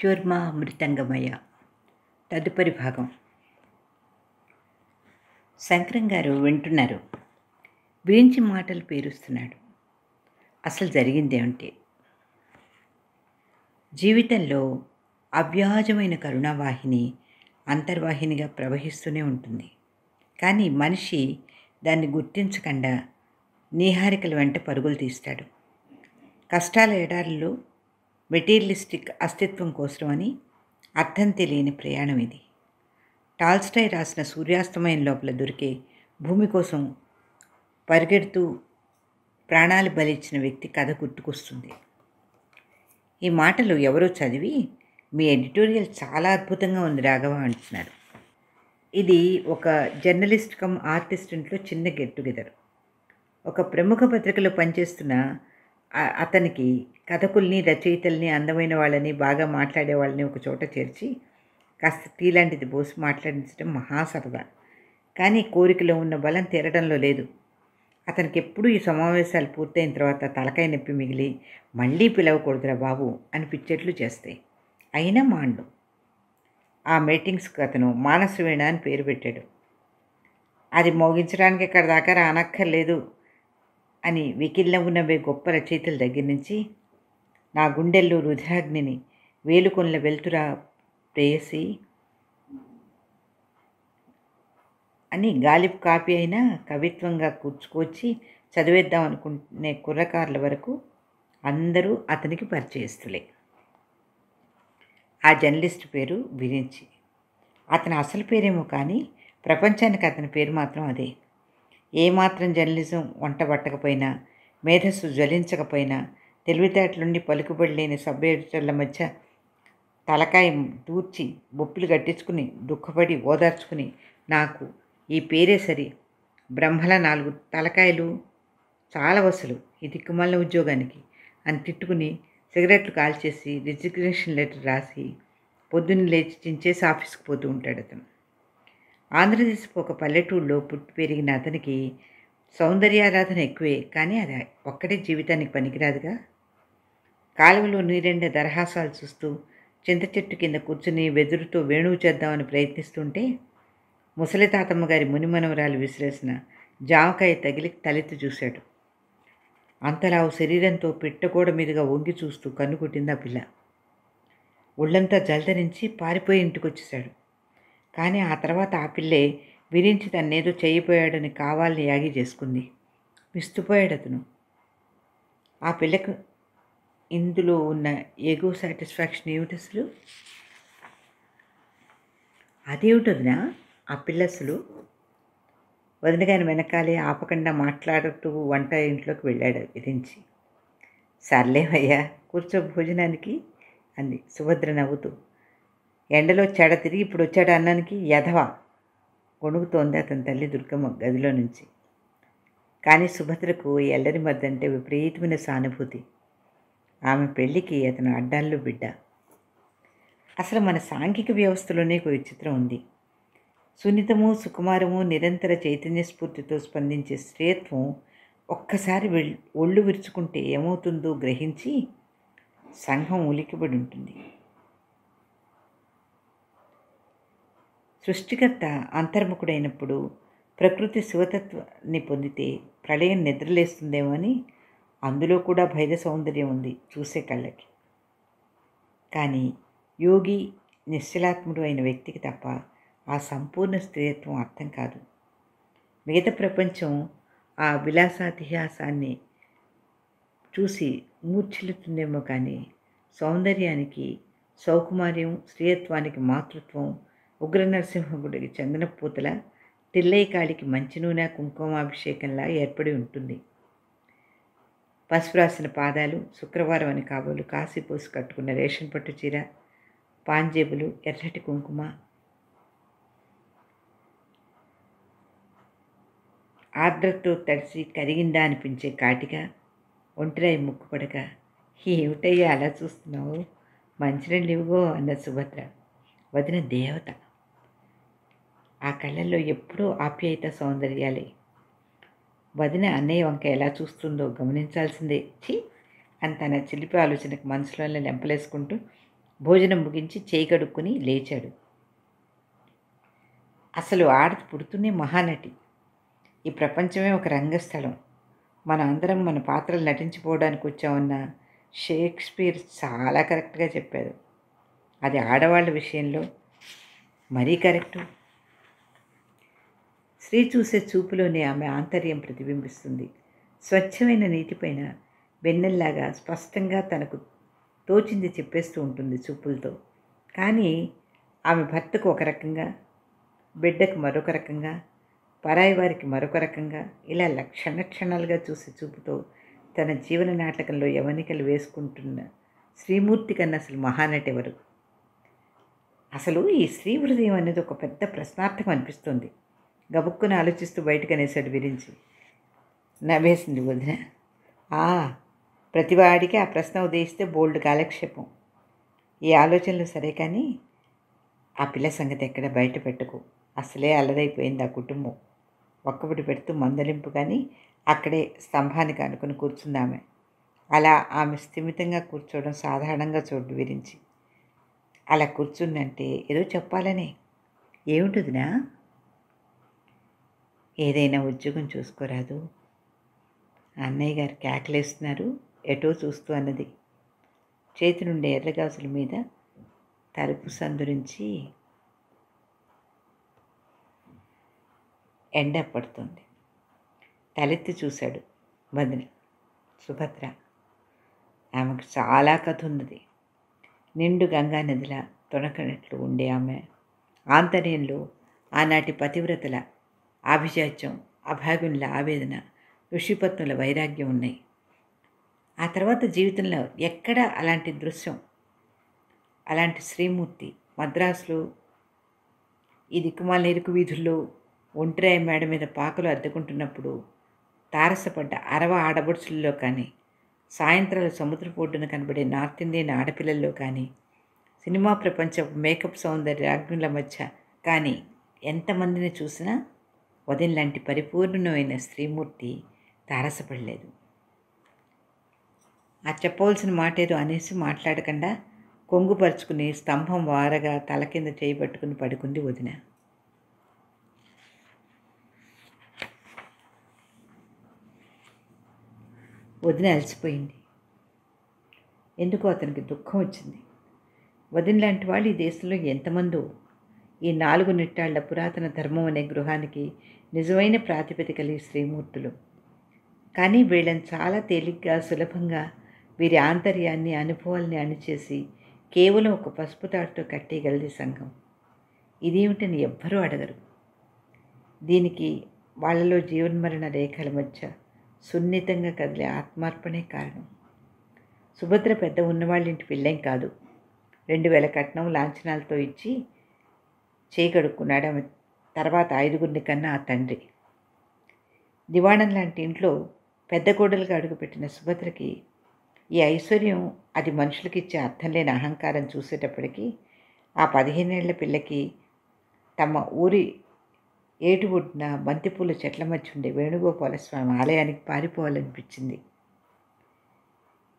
మృత్యోర్మా మృతంగమయ. తదుపరి భాగం. శంకరం గారు వింటున్నారు. గురించి మాటలు పేరుస్తున్నాడు. అసలు జరిగిందేమిటి? జీవితంలో అవ్యాజమైన కరుణావాహిని అంతర్వాహినిగా ప్రవహిస్తూనే ఉంటుంది. కానీ మనిషి దాన్ని గుర్తించకుండా నీహారికల వెంట పరుగులు తీస్తాడు. కష్టాల ఎడారిలో మెటీరియలిస్టిక్ అస్తిత్వం కోసమని అర్థం తెలియని ప్రయాణం ఇది. టాల్స్టాయ్ రాసిన సూర్యాస్తమయం లోపల దొరికే భూమి కోసం పరిగెడుతూ ప్రాణాలు బలిచ్చిన వ్యక్తి కథ గుర్తుకొస్తుంది. ఈ మాటలు ఎవరో చదివి మీ ఎడిటోరియల్ చాలా అద్భుతంగా ఉంది రాఘవ అంటున్నారు. ఇది ఒక జర్నలిస్ట్ కమ్ ఆర్టిస్ట్ ఇంట్లో చిన్న గెట్ టుగెదర్. ఒక ప్రముఖ పత్రికలో పనిచేస్తున్న అతనికి కథకుల్ని, రచయితల్ని, అందమైన వాళ్ళని, బాగా మాట్లాడే వాళ్ళని ఒక చోట చేర్చి కాస్త టీ లాంటిది పోసి మాట్లాడించడం మహా సరదా. కానీ కోరికలో ఉన్న బలం తీరడంలో లేదు. అతనికి ఎప్పుడూ ఈ సమావేశాలు పూర్తయిన తర్వాత తలకాయ నొప్పి మిగిలి మళ్ళీ పిలవకూడదురా బాబు అనిపించేట్లు చేస్తాయి. అయినా మాండు. ఆ మీటింగ్స్కి అతను మానసవీణ అని పేరు పెట్టాడు. అది మోగించడానికి ఇక్కడ దాకా రానక్కర్లేదు అని వికిల్లో నవ్వే గొప్ప రచయితల దగ్గర నుంచి నా గుండెల్లో రుధిరాగ్నిని వేలుకొనల వెళ్తురా ప్రేయసి అని గాలిపు కాపీ అయినా కవిత్వంగా కూర్చుకొచ్చి చదివేద్దాం అనుకునే కుర్రకారుల వరకు అందరూ అతనికి పరిచయస్తులే. ఆ జర్నలిస్ట్ పేరు విరించి. అతని అసలు పేరేమో కానీ ప్రపంచానికి అతని పేరు మాత్రం అదే. ఏమాత్రం జర్నలిజం వంటబట్టకపోయినా, మేధస్సు జ్వలించకపోయినా, తెలివితేటలుండి పలుకుబడి లేని సబ్ ఎడిటర్ల మధ్య తలకాయ దూర్చి బొప్పులు కట్టించుకుని దుఃఖపడి ఓదార్చుకుని నాకు ఈ పేరే సరి, బ్రహ్మల 4 తలకాయలు చాలా వసలు ఈ దిక్కుమాలిన ఉద్యోగానికి అని తిట్టుకుని సిగరెట్లు కాల్చేసి రిజిగ్నేషన్ లెటర్ రాసి పొద్దున్న లేచి చించేసి ఆఫీస్కి పోతూ ఉంటాడు అతను. ఆంధ్రదేశపు ఒక పల్లెటూళ్ళలో పుట్టి పెరిగిన అతనికి సౌందర్యారాధన ఎక్కువే. కానీ అది ఒక్కటే జీవితానికి పనికిరాదుగా. కాలువలో నీరెండే దరహాసాలు చూస్తూ చింత చెట్టు కింద కూర్చుని వెదురుతో వేణువు చేద్దామని ప్రయత్నిస్తుంటే ముసలి తాతమ్మ గారి మునిమనవరాలు విసిరేసిన జామకాయ తగిలి తలెత్తి చూశాడు. అంతలావు శరీరంతో పిట్టగోడ మీదుగా వంగి చూస్తూ కన్ను కొట్టింది ఆ పిల్ల. ఒళ్ళంతా జలధరించి పారిపోయి ఇంటికొచ్చేశాడు. కానీ ఆ తర్వాత ఆ పిల్లే విరించి తన్నేదో చేయబోయాడని కావాలని యాగి చేసుకుంది. విస్తుపోయాడు అతను. ఆ పిల్లకు ఇందులో ఉన్న ఎగో సాటిస్ఫాక్షన్ ఏమిటి అసలు? అదేమిటొదినా ఆ పిల్ల అసలు? వదినగాని వెనకాలే ఆపకుండా మాట్లాడుతూ వంట ఇంట్లోకి వెళ్ళాడు విరించి. సర్లేవయ్యా కూర్చో భోజనానికి అంది సుభద్ర నవ్వుతూ. ఎండలో చెడ తిరిగి ఇప్పుడు వచ్చాడు అన్నానికి యధవా గొణుగుతోంది అతని తల్లి దుర్గమ్మ గదిలో నుంచి. కానీ సుభద్రకు ఎల్లరి మద్దంటే విపరీతమైన సానుభూతి. ఆమె పెళ్ళికి అతను అడ్డాల్లో బిడ్డ. అసలు మన సాంఘిక వ్యవస్థలోనే ఒక విచిత్రం ఉంది. సున్నితము, సుకుమారము, నిరంతర చైతన్య స్ఫూర్తితో స్పందించే స్త్రీత్వం ఒక్కసారి ఒళ్ళు విరుచుకుంటే ఏమవుతుందో గ్రహించి సంఘం ఉలికిబడి ఉంటుంది. సృష్టికర్త అంతర్ముఖుడైనప్పుడు ప్రకృతి శివతత్వాన్ని పొందితే ప్రళయం నిద్రలేస్తుందేమో అని అందులో కూడా భైద సౌందర్యం ఉంది చూసే కళ్ళకి. కానీ యోగి, నిశ్చలాత్ముడు అయిన వ్యక్తికి తప్ప ఆ సంపూర్ణ స్త్రీత్వం అర్థం కాదు. మిగతా ప్రపంచం ఆ విలాసాతిహాసాన్ని చూసి మూర్ఛిల్లుతుందేమో కానీ సౌందర్యానికి సౌకుమార్యం, స్త్రీత్వానికి మాతృత్వం ఉగ్ర నరసింహగుడికి చందనపూతల, తిల్లయ్య కాళికి మంచి నూనె కుంకుమాభిషేకంలా ఏర్పడి ఉంటుంది. పసుపు రాసిన పాదాలు, శుక్రవారం అని కాబోలు కాశీపోసి కట్టుకున్న రేషన్ పట్టు చీర, పాంజేబులు, ఎర్రటి కుంకుమ, ఆర్ద్రతో తడిసి కరిగిందా అనిపించే కాటిగా, ఒంటిరాయి ముక్కుపడక. ఏమిటయ్యా అలా చూస్తున్నావు? మంచినీళ్ళు ఇవ్వగో అన్న సుభద్ర. వదిన దేవత. ఆ కళ్ళల్లో ఎప్పుడూ ఆప్యాయత, సౌందర్యాలే. వదిన అన్నయ్య వంక ఎలా చూస్తుందో గమనించాల్సిందే. ఛీ అని తన చిలిపి ఆలోచనకు మనసులోనే లెంపలేసుకుంటూ భోజనం ముగించి చేయి కడుక్కొని లేచాడు. అసలు ఆడది పుడుతూనే మహానటి. ఈ ప్రపంచమే ఒక రంగస్థలం. మనం అందరం మన పాత్రలు నటించిపోవడానికి వచ్చామన్న షేక్స్పియర్ చాలా కరెక్ట్గా చెప్పారు. అది ఆడవాళ్ళ విషయంలో మరీ కరెక్టు. స్త్రీ చూసే చూపులోనే ఆమె ఆంతర్యం ప్రతిబింబిస్తుంది. స్వచ్ఛమైన నీటిపైన వెన్నెల్లాగా స్పష్టంగా తనకు తోచింది చెప్పేస్తూ ఉంటుంది చూపులతో. కానీ ఆమె భర్తకు ఒక రకంగా, బిడ్డకు మరొక రకంగా, పరాయి వారికి మరొక రకంగా, ఇలా క్షణక్షణాలుగా చూసే చూపుతో తన జీవన నాటకంలో యవనికలు వేసుకుంటున్న శ్రీమూర్తి కన్నా అసలు మహానటి ఎవరు? అసలు ఈ స్త్రీ హృదయం అనేది ఒక పెద్ద ప్రశ్నార్థకం అనిపిస్తుంది. గబుక్కున ఆలోచిస్తూ బయటకు అనేసాడు విరించి. నవ్వేసింది వదిన. ప్రతివాడికి ఆ ప్రశ్న ఉదయిస్తే బోల్డ్ కాలక్షేపం. ఈ ఆలోచనలు సరే, కానీ ఆ పిల్ల సంగతి ఎక్కడ బయట పెట్టుకో. అసలే అల్లరైపోయింది ఆ కుటుంబం. ఒక్కబడి పెడుతూ మందలింపు, కానీ అక్కడే స్తంభానికి అనుకుని కూర్చుందామె. అలా ఆమె స్థిమితంగా కూర్చోవడం సాధారణంగా చూడు విరించి. అలా కూర్చుందంటే ఏదో చెప్పాలనే. ఏమిటిదినా? ఏదైనా ఉద్యోగం చూసుకోరాదు. అన్నయ్య గారు కేకలేస్తున్నారు ఎటో చూస్తూ అన్నది. చేతి నుండి ఎర్రగాజుల మీద తలుపు సందురించి ఎండ పడుతుంది. తలెత్తి చూశాడు వదిన సుభద్ర. ఆమెకు చాలా కథ ఉన్నది. నిండు గంగా నదిలా తొణకనట్లు ఉండే ఆమె ఆంతర్యంలో ఆనాటి పతివ్రతల ఆభిజాత్యం, అభాగునుల ఆవేదన, ఋషిపత్నుల వైరాగ్యం ఉన్నాయి. ఆ తర్వాత జీవితంలో ఎక్కడ అలాంటి దృశ్యం, అలాంటి శ్రీమూర్తి మద్రాసులో ఈ దిక్కుమాల ఇరుకు వీధుల్లో ఒంటిరాయి మేడ మీద పాకలు అద్దెకుంటున్నప్పుడు తారసపడ్డ అరవ ఆడబడుచుల్లో కానీ, సాయంత్రాలు సముద్రపు ఒడ్డున కనబడే నార్త్ ఇండియన్ ఆడపిల్లల్లో కానీ, సినిమా ప్రపంచపు మేకప్ సౌందర్యాగ్నుల మధ్య కానీ ఎంతమందిని చూసినా వదిన లాంటి పరిపూర్ణమైన స్త్రీమూర్తి తారసపడలేదు. ఆ చెప్పవలసిన మాట ఏదో అనేసి మాట్లాడకుండా కొంగుపరుచుకుని స్తంభం వారగా తల కింద చేయబట్టుకుని పడుకుంది వదిన. వదిన అలసిపోయింది. ఎందుకో అతనికి దుఃఖం వచ్చింది. వదిన లాంటి వాళ్ళు ఈ దేశంలో ఎంతమందో. ఈ 4 నిట్టాళ్ల పురాతన ధర్మం అనే గృహానికి నిజమైన ప్రాతిపదికలు ఈ శ్రీమూర్తులు. కానీ వీళ్ళని చాలా తేలిగ్గా, సులభంగా వీరి ఆంతర్యాన్ని, అనుభవాల్ని అణిచేసి కేవలం ఒక పసుపు తాడుతో కట్టేయగలది సంఘం. ఇదేమిటని ఎవ్వరూ అడగరు. దీనికి వాళ్ళలో జీవన్మరణ రేఖల మధ్య సున్నితంగా కదిలే ఆత్మార్పణే కారణం. సుభద్ర పెద్ద ఉన్నవాళ్ళింటి పిల్లేం కాదు. 2000 కట్నం లాంఛనాలతో ఇచ్చి చేయి కడుక్కున్నాడు ఆమె తర్వాత 5గురిని కన్నా ఆ తండ్రి. దివాణం లాంటి ఇంట్లో పెద్ద కోడలుగా అడుగుపెట్టిన సుభద్రకి ఈ ఐశ్వర్యం, అది మనుషులకిచ్చే అర్థం లేని అహంకారం చూసేటప్పటికీ ఆ 15 ఏళ్ల పిల్లకి తమ ఊరి ఏటు ఒడ్డున బంతిపూల చెట్ల మధ్య ఉండే వేణుగోపాలస్వామి ఆలయానికి పారిపోవాలనిపించింది.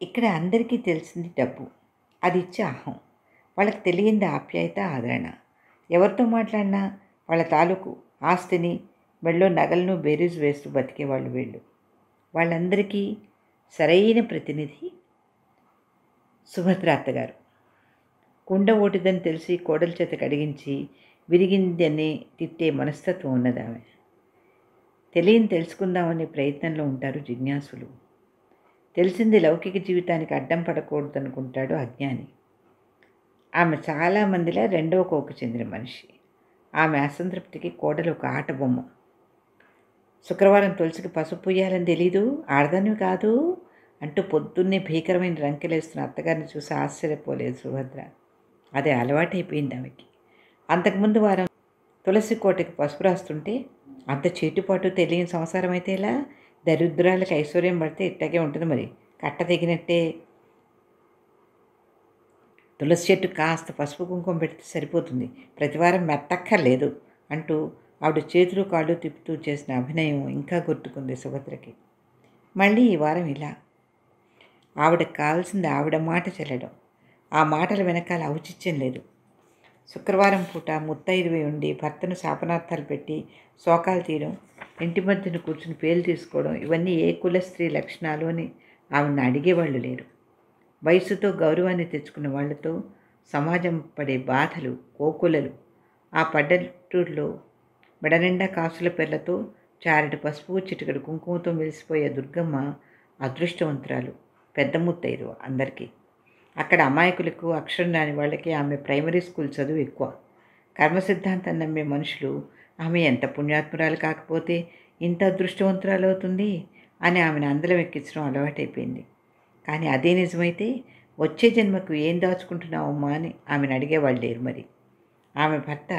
ఇక్కడ అందరికీ తెలిసింది డబ్బు, అది ఇచ్చే అహం. వాళ్ళకి తెలియంది ఆప్యాయత, ఆదరణ. ఎవరితో మాట్లాడినా వాళ్ళ తాలూకు ఆస్తిని, మెళ్ళో నగలను బేరీజు వేస్తూ బతికేవాళ్ళు వీళ్ళు. వాళ్ళందరికీ సరైన ప్రతినిధి సుభద్ర అత్తగారు. కుండ ఓటిదని తెలిసి కోడల చేత కడిగించి విరిగిందని తిట్టే మనస్తత్వం ఉన్నదామె. తెలియని తెలుసుకుందామనే ప్రయత్నంలో ఉంటారు జిజ్ఞాసులు. తెలిసింది లౌకిక జీవితానికి అడ్డం పడకూడదనుకుంటాడు అజ్ఞాని. ఆమె చాలామందిలా రెండవ కోకు చెందిన మనిషి. ఆమె అసంతృప్తికి కోడలు ఒక ఆట బొమ్మ. శుక్రవారం తులసికి పసుపు పూయాలని తెలీదు, ఆడదానివి కాదు అంటూ పొద్దున్నే భీకరమైన రంకెలేస్తున్న అత్తగారిని చూసి ఆశ్చర్యపోలేదు సుభద్ర. అదే అలవాటైపోయింది ఆమెకి. అంతకుముందు వారం తులసి కోటకి పసుపు రాస్తుంటే అంత చేటుపాటు తెలియని సంసారం అయితే ఇలా, దరిద్రాలకు ఐశ్వర్యం పడితే ఇట్టాగే ఉంటుంది మరి, కట్ట తెగినట్టే. తులసి చెట్టు కాస్త పసుపు కుంకుమ పెడితే సరిపోతుంది, ప్రతివారం మెత్తక్కర్లేదు అంటూ ఆవిడ చేతులు కాళ్ళు తిప్పుతూ చేసిన అభినయం ఇంకా గుర్తుకుంది సుభద్రకి. మళ్ళీ ఈ వారం ఇలా. ఆవిడకి కావాల్సింది ఆవిడ మాట చెల్లడం. ఆ మాటల వెనకాల ఔచిత్యం లేదు. శుక్రవారం పూట ముత్తైదువై ఉండి భర్తను శాపనార్థాలు పెట్టి శోకాలు తీయడం, ఇంటి మధ్యన కూర్చుని పేలు తీసుకోవడం, ఇవన్నీ ఏ కుల స్త్రీ లక్షణాలు అని ఆవిడని అడిగేవాళ్ళు లేరు. వయసుతో గౌరవాన్ని తెచ్చుకున్న వాళ్లతో సమాజం పడే బాధలు కోకొలలు. ఆ పడ్డటూరులో మెడనిండా కాసుల పెర్లతో చారెడు పసుపు చిటికెడు కుంకుమతో మెరిసిపోయే దుర్గమ్మ అదృష్టవంతురాలు, పెద్ద ముత్తైదు అందరికీ. అక్కడ అమాయకులకు, అక్షరం రాని వాళ్ళకి ఆమె ప్రైమరీ స్కూల్ చదువు ఎక్కువ. కర్మ సిద్ధాంతం నమ్మే మనుషులు ఆమె ఎంత పుణ్యాత్మురాలు కాకపోతే ఇంత అదృష్టవంతురాలు అవుతుంది అని ఆమెను అందలం ఎక్కించడం అలవాటైపోయింది. కానీ అదే నిజమైతే వచ్చే జన్మకు ఏం దాచుకుంటున్నావమ్మా అని ఆమెను అడిగేవాళ్ళు లేరు. మరి ఆమె భర్త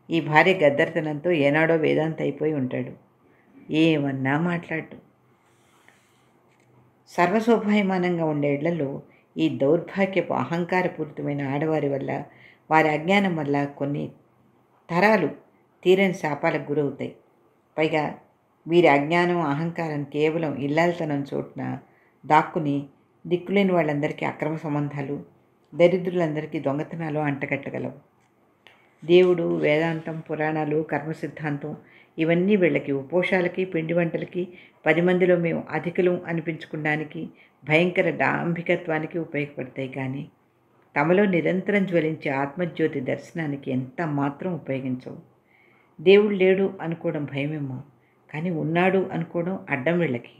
ఈ భార్య గద్దరితనంతో ఏనాడో వేదాంత అయిపోయి ఉంటాడు. ఏమన్నా మాట్లాడు. సర్వశోభాయమానంగా ఉండే ఇళ్లలో ఈ దౌర్భాగ్యపు అహంకారపూరితమైన ఆడవారి వల్ల, వారి అజ్ఞానం వల్ల కొన్ని తరాలు తీరని శాపాలకు గురవుతాయి. పైగా వీరి అజ్ఞానం, అహంకారం కేవలం ఇల్లాలతనం చోటున దాక్కుని దిక్కులేని వాళ్ళందరికీ అక్రమ సంబంధాలు, దరిద్రులందరికీ దొంగతనాలు అంటగట్టగలవు. దేవుడు, వేదాంతం, పురాణాలు, కర్మ సిద్ధాంతం ఇవన్నీ వీళ్ళకి ఉపోషాలకి, పిండి వంటలకి, 10 మందిలో మేము అధికులం అనిపించుకోవడానికి, భయంకర డాంభికత్వానికి ఉపయోగపడతాయి. కానీ తమలో నిరంతరం జ్వలించే ఆత్మజ్యోతి దర్శనానికి ఎంత మాత్రం ఉపయోగించవు. దేవుడు లేడు అనుకోవడం భయమేమో, కానీ ఉన్నాడు అనుకోవడం అడ్డం వీళ్ళకి.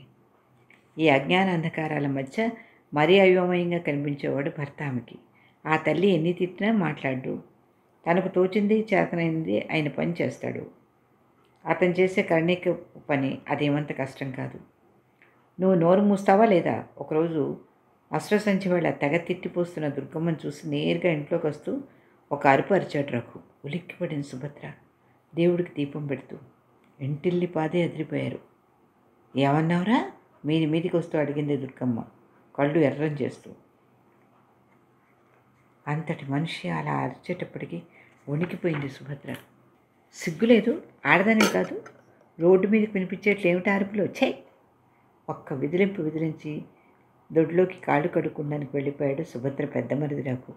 ఈ అజ్ఞాన అంధకారాల మధ్య మరీ అయోమయంగా కనిపించేవాడు భర్త ఆమెకి. ఆ తల్లి ఎన్ని తిట్టినా మాట్లాడు. తనకు తోచింది, చేతనైంది ఆయన పని చేస్తాడు. అతను చేసే కర్ణిక పని అదేమంత కష్టం కాదు. నువ్వు నోరు మూస్తావా లేదా? ఒకరోజు అస్త్రసంచి వేళ తెగ తిట్టిపోస్తున్న దుర్గమ్మను చూసి నేరుగా ఇంట్లోకి వస్తూ ఒక అరుపు అరిచాడు రఘు. ఉలిక్కిపడిన సుభద్ర దేవుడికి దీపం పెడుతూ ఇంటిల్లి పాదే అదిరిపోయారు. ఏమన్నావురా? మీదికి వస్తూ అడిగింది దుర్గమ్మ, కళ్ళు ఎర్రం చేస్తూ. అంతటి మనిషి అలా అరిచేటప్పటికీ వణికిపోయింది సుభద్ర. సిగ్గులేదు? ఆడదానే కాదు, రోడ్డు మీదకి వినిపించేట్లు ఏమిటి అరుపులు? వచ్చాయి. ఒక్క విదిలించి దొడ్లోకి కాళ్ళు కడుక్కోడానికి వెళ్ళిపోయాడు సుభద్ర పెద్ద మరిది రఘు.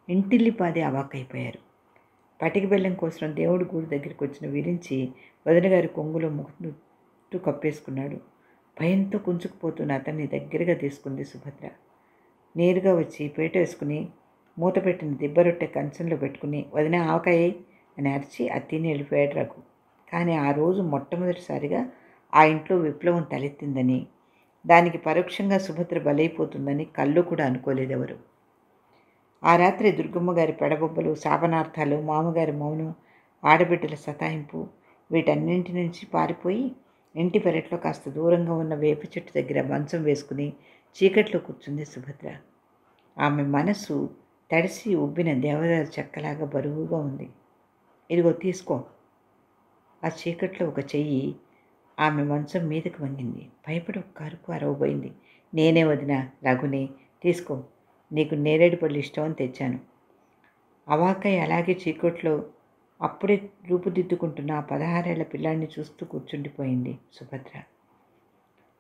ఇంటిల్లిపాది అవాక్కైపోయారు. పటికి బెల్లం కోసం దేవుడి గూడు దగ్గరికి వచ్చిన విరించి వదినగారి కొంగులో ముఖంతో కప్పేసుకున్నాడు. భయంతో కుంచుకుపోతున్న అతన్ని దగ్గరగా తీసుకుంది సుభద్ర. నేరుగా వచ్చి పేట వేసుకుని మూత పెట్టిన దిబ్బరొట్టె కంచంలో పెట్టుకుని వదిన ఆవకాయ అని అరిచి తిని వెళ్ళిపోయాడు రఘు. కానీ ఆ రోజు మొట్టమొదటిసారిగా ఆ ఇంట్లో విప్లవం తలెత్తిందని, దానికి పరోక్షంగా సుభద్ర బలైపోతుందని కళ్ళు కూడా అనుకోలేదెవరు. ఆ రాత్రి దుర్గమ్మగారి పెడబొబ్బలు, శాపనార్థాలు, మామగారి మౌనం, ఆడబిడ్డల సతాయింపు వీటన్నింటి నుంచి పారిపోయి ఇంటి పెరట్లో కాస్త దూరంగా ఉన్న వేప చెట్టు దగ్గర మంచం వేసుకుని చీకట్లో కూర్చుంది సుభద్ర. ఆమె మనసు తడిసి ఉబ్బిన దేవదారు చెక్కలాగా బరువుగా ఉంది. ఇదిగో తీసుకో. ఆ చీకట్లో ఒక చెయ్యి ఆమె మంచం మీదకు వంగింది. భయపడి ఒక కరుపు అరవబోయింది. నేనే వదిన, రఘుని, తీసుకో, నీకు నేరేడు పళ్ళు ఇష్టం అని తెచ్చాను. అవాకై అలాగే చీకట్లో అప్పుడే రూపుదిద్దుకుంటున్న ఆ 16 ఏళ్ల పిల్లాడిని చూస్తూ కూర్చుండిపోయింది సుభద్ర.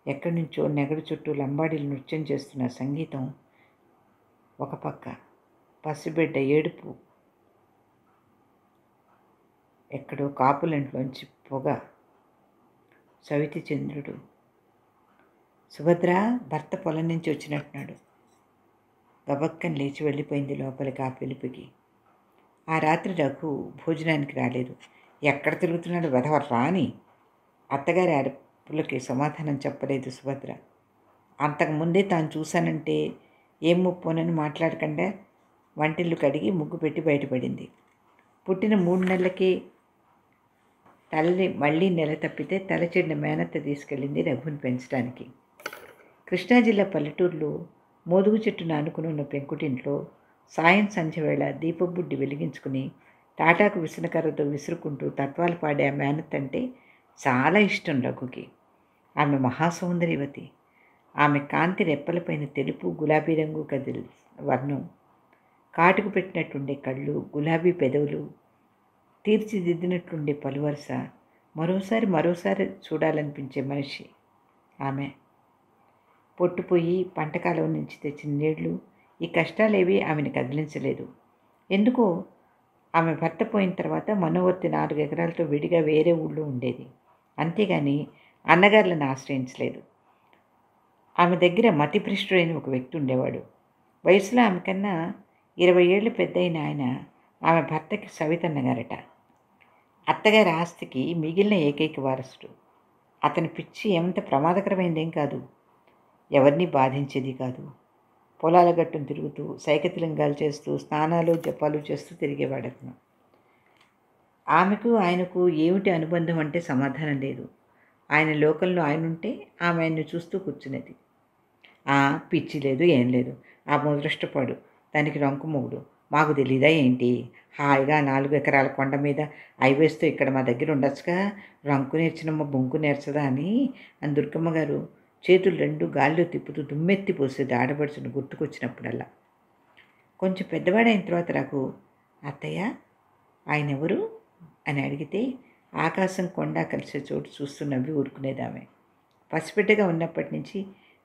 ఎక్కడి నుంచో నెగడు చుట్టూ లంబాడీలు నృత్యం చేస్తున్న సంగీతం ఒక పక్క, పసిబిడ్డ ఏడుపు, ఎక్కడో కాపులంట్లోంచి పొగ, సవితి చంద్రుడు. సుభద్ర భర్త పొలం నుంచి వచ్చినట్టున్నాడు. గబక్కని లేచి వెళ్ళిపోయింది లోపలికి ఆ పిలుపుకి. ఆ రాత్రి రఘు భోజనానికి రాలేదు. ఎక్కడ తిరుగుతున్నాడు వెధవ రాని. అత్తగారి అరుపులకి సమాధానం చెప్పలేదు సుభద్ర. అంతకుముందే తాను చూశానంటే ఏం ముప్పోనని మాట్లాడకుండా వంటిల్లు కడిగి ముగ్గు పెట్టి బయటపడింది. పుట్టిన 3 నెలలకే తల్లి మళ్ళీ నెల తప్పితే తలచెడిన మేనత్త తీసుకెళ్ళింది రఘుని పెంచడానికి. కృష్ణా జిల్లా పల్లెటూరులో మోదుగు చెట్టును ఆనుకుని ఉన్న పెంకుటింట్లో సాయం సంధ్య వేళ దీపబుడ్డి వెలిగించుకుని తాటాకు విసనకర్రతో విసురుకుంటూ తత్వాలు పాడే ఆ మేనత్ అంటే చాలా ఇష్టం రఘుకి. ఆమె మహాసౌందర్యవతి. ఆమె కాంతి రెప్పలపైన తెలుపు, గులాబీ రంగు కదిలి వర్ణం, కాటుకు పెట్టినట్టుండే కళ్ళు, గులాబీ పెదవులు, తీర్చిదిద్దినట్లుండే పలువరుస, మరోసారి చూడాలనిపించే మనిషి ఆమె. పొట్టుపోయి పంటకాలం నుంచి తెచ్చిన నీళ్లు ఈ కష్టాలేవి ఆమెను కదిలించలేదు. ఎందుకో ఆమె భర్త పోయిన తర్వాత మనోవర్తి 4 ఎకరాలతో విడిగా వేరే ఊళ్ళో ఉండేది. అంతేగాని అన్నగారులను ఆశ్రయించలేదు. ఆమె దగ్గర మతిభ్రష్టుడైన ఒక వ్యక్తి ఉండేవాడు. వయసులో ఆమె కన్నా 20 ఏళ్ళు పెద్దయిన ఆయన ఆమె భర్తకి సవితన్నగారట. అత్తగారి ఆస్తికి మిగిలిన ఏకైక వారసుడు. అతని పిచ్చి ఏమంత ప్రమాదకరమైందేం కాదు. ఎవరిని బాధించేది కాదు. పొలాల గట్టును తిరుగుతూ సైకతిలింగాలు చేస్తూ స్నానాలు జపాలు చేస్తూ తిరిగేవాడు అతను. ఆమెకు ఆయనకు ఏమిటి అనుబంధం అంటే సమాధానం లేదు. ఆయన లోకంలో ఆయన ఉంటే ఆమె ఆయన్ను చూస్తూ కూర్చునేది. పిచ్చి లేదు ఏం లేదు, ఆ ముదృష్టపడు, దానికి రంకు మొగుడు, మాకు తెలీదా ఏంటి, హాయిగా 4 ఎకరాల కొండ మీద ఐవేస్తూ ఇక్కడ మా దగ్గర ఉండొచ్చుగా, రంకు నేర్చినమ్మ బొంకు నేర్చదా అని దుర్గమ్మ గారు చేతులు 2 గాల్లో తిప్పుతూ దుమ్మెత్తి పోసేది ఆడపడుచును గుర్తుకొచ్చినప్పుడల్లా. కొంచెం పెద్దవాడైన తర్వాత నాకు అత్తయ్య ఆయన ఎవరు అని అడిగితే ఆకాశం కొండ కలిసే చోటు చూస్తూ నవ్వి ఊరుకునేదామె. పసిబిడ్డగా ఉన్నప్పటి నుంచి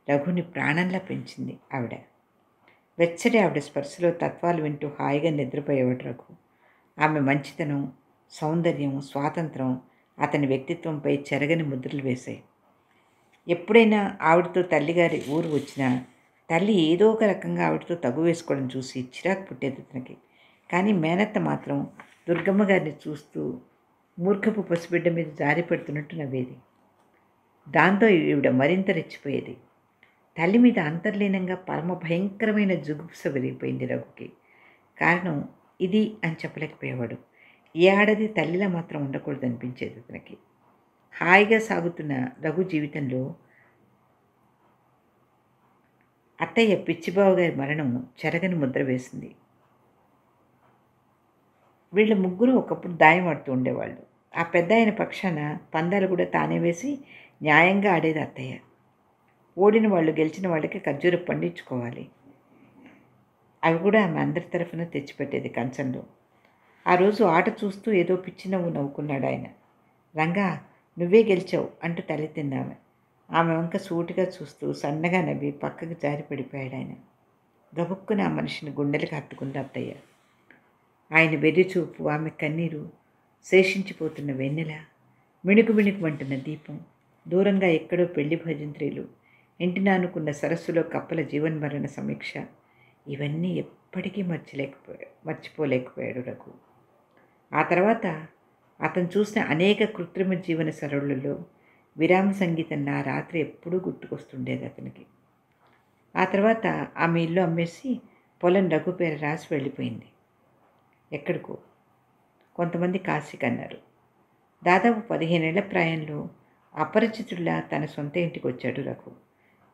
రఘుని ప్రాణంలా పెంచింది ఆవిడ. వెచ్చటి ఆవిడ స్పర్శలో తత్వాలు వింటూ హాయిగా నిద్రపోయేవాడు రఘు. ఆమె మంచితనం, సౌందర్యం, స్వాతంత్రం అతని వ్యక్తిత్వంపై చెరగని ముద్రలు వేశాయి. ఎప్పుడైనా ఆవిడతో తల్లిగారి ఊరు వచ్చినా తల్లి ఏదో ఒక రకంగా ఆవిడతో తగు వేసుకోవడం చూసి చిరాకు పుట్టేది అతనికి. కానీ మేనత్త మాత్రం దుర్గమ్మ గారిని చూస్తూ మూర్ఖపు పసిబిడ్డ మీద జారి పెడుతున్నట్టు నవ్వేది. దాంతో ఈవిడ మరింత రెచ్చిపోయేది. తల్లి మీద అంతర్లీనంగా పరమ భయంకరమైన జుగుప్స విరిగిపోయింది రఘుకి. కారణం ఇది అని చెప్పలేకపోయేవాడు. ఏ ఆడది తల్లిలా మాత్రం ఉండకూడదు అనిపించేది అతనికి. హాయిగా సాగుతున్న రఘు జీవితంలో అత్తయ్య పిచ్చిబావు గారి మరణం చెరగని ముద్ర వేసింది. వీళ్ళ ముగ్గురు ఒకప్పుడు దాయం ఆడుతూ ఉండేవాళ్ళు. ఆ పెద్ద ఆయన పక్షాన పందాలు కూడా తానే వేసి న్యాయంగా ఆడేది అత్తయ్య. ఓడిన వాళ్ళు గెలిచిన వాళ్ళకి ఖర్జూర పండించుకోవాలి. అవి కూడా ఆమె అందరి తరఫున తెచ్చిపెట్టేది కంచంలో. ఆ రోజు ఆట చూస్తూ ఏదో పిచ్చి నవ్వు నవ్వుకున్నాడు ఆయన. రంగా నువ్వే గెలిచావు అంటూ తలెత్తిందామె. ఆమె వంక సూటిగా చూస్తూ సన్నగా నవ్వి పక్కకు జారి పడిపోయాడు ఆయన. గబుక్కున ఆ మనిషిని గుండెలకు హత్తుకుంది అత్తయ్య. ఆయన వెర్రిచూపు, ఆమె కన్నీరు, శేషించిపోతున్న వెన్నెల, మిణుకు మిణుకుమంటున్న దీపం, దూరంగా ఎక్కడో పెళ్లి భజంత్రీలు, ఇంటిని ఆనుకున్న సరస్సులో కప్పల జీవన్మరణ సమీక్ష, ఇవన్నీ ఎప్పటికీ మర్చిపోలేకపోయాడు రఘు. ఆ తర్వాత అతను చూసిన అనేక కృత్రిమ జీవన సరళుల్లో విరామ సంగీతం నా రాత్రి ఎప్పుడూ గుర్తుకొస్తుండేది అతనికి. ఆ తర్వాత ఆమె ఇల్లు అమ్మేసి పొలం రఘు పేరు రాసి వెళ్ళిపోయింది. ఎక్కడికో. కొంతమంది కాశీకి అన్నారు. దాదాపు 15 ఏళ్ల ప్రాయంలో అపరిచితుడిలా తన సొంత ఇంటికి వచ్చాడు రఘు.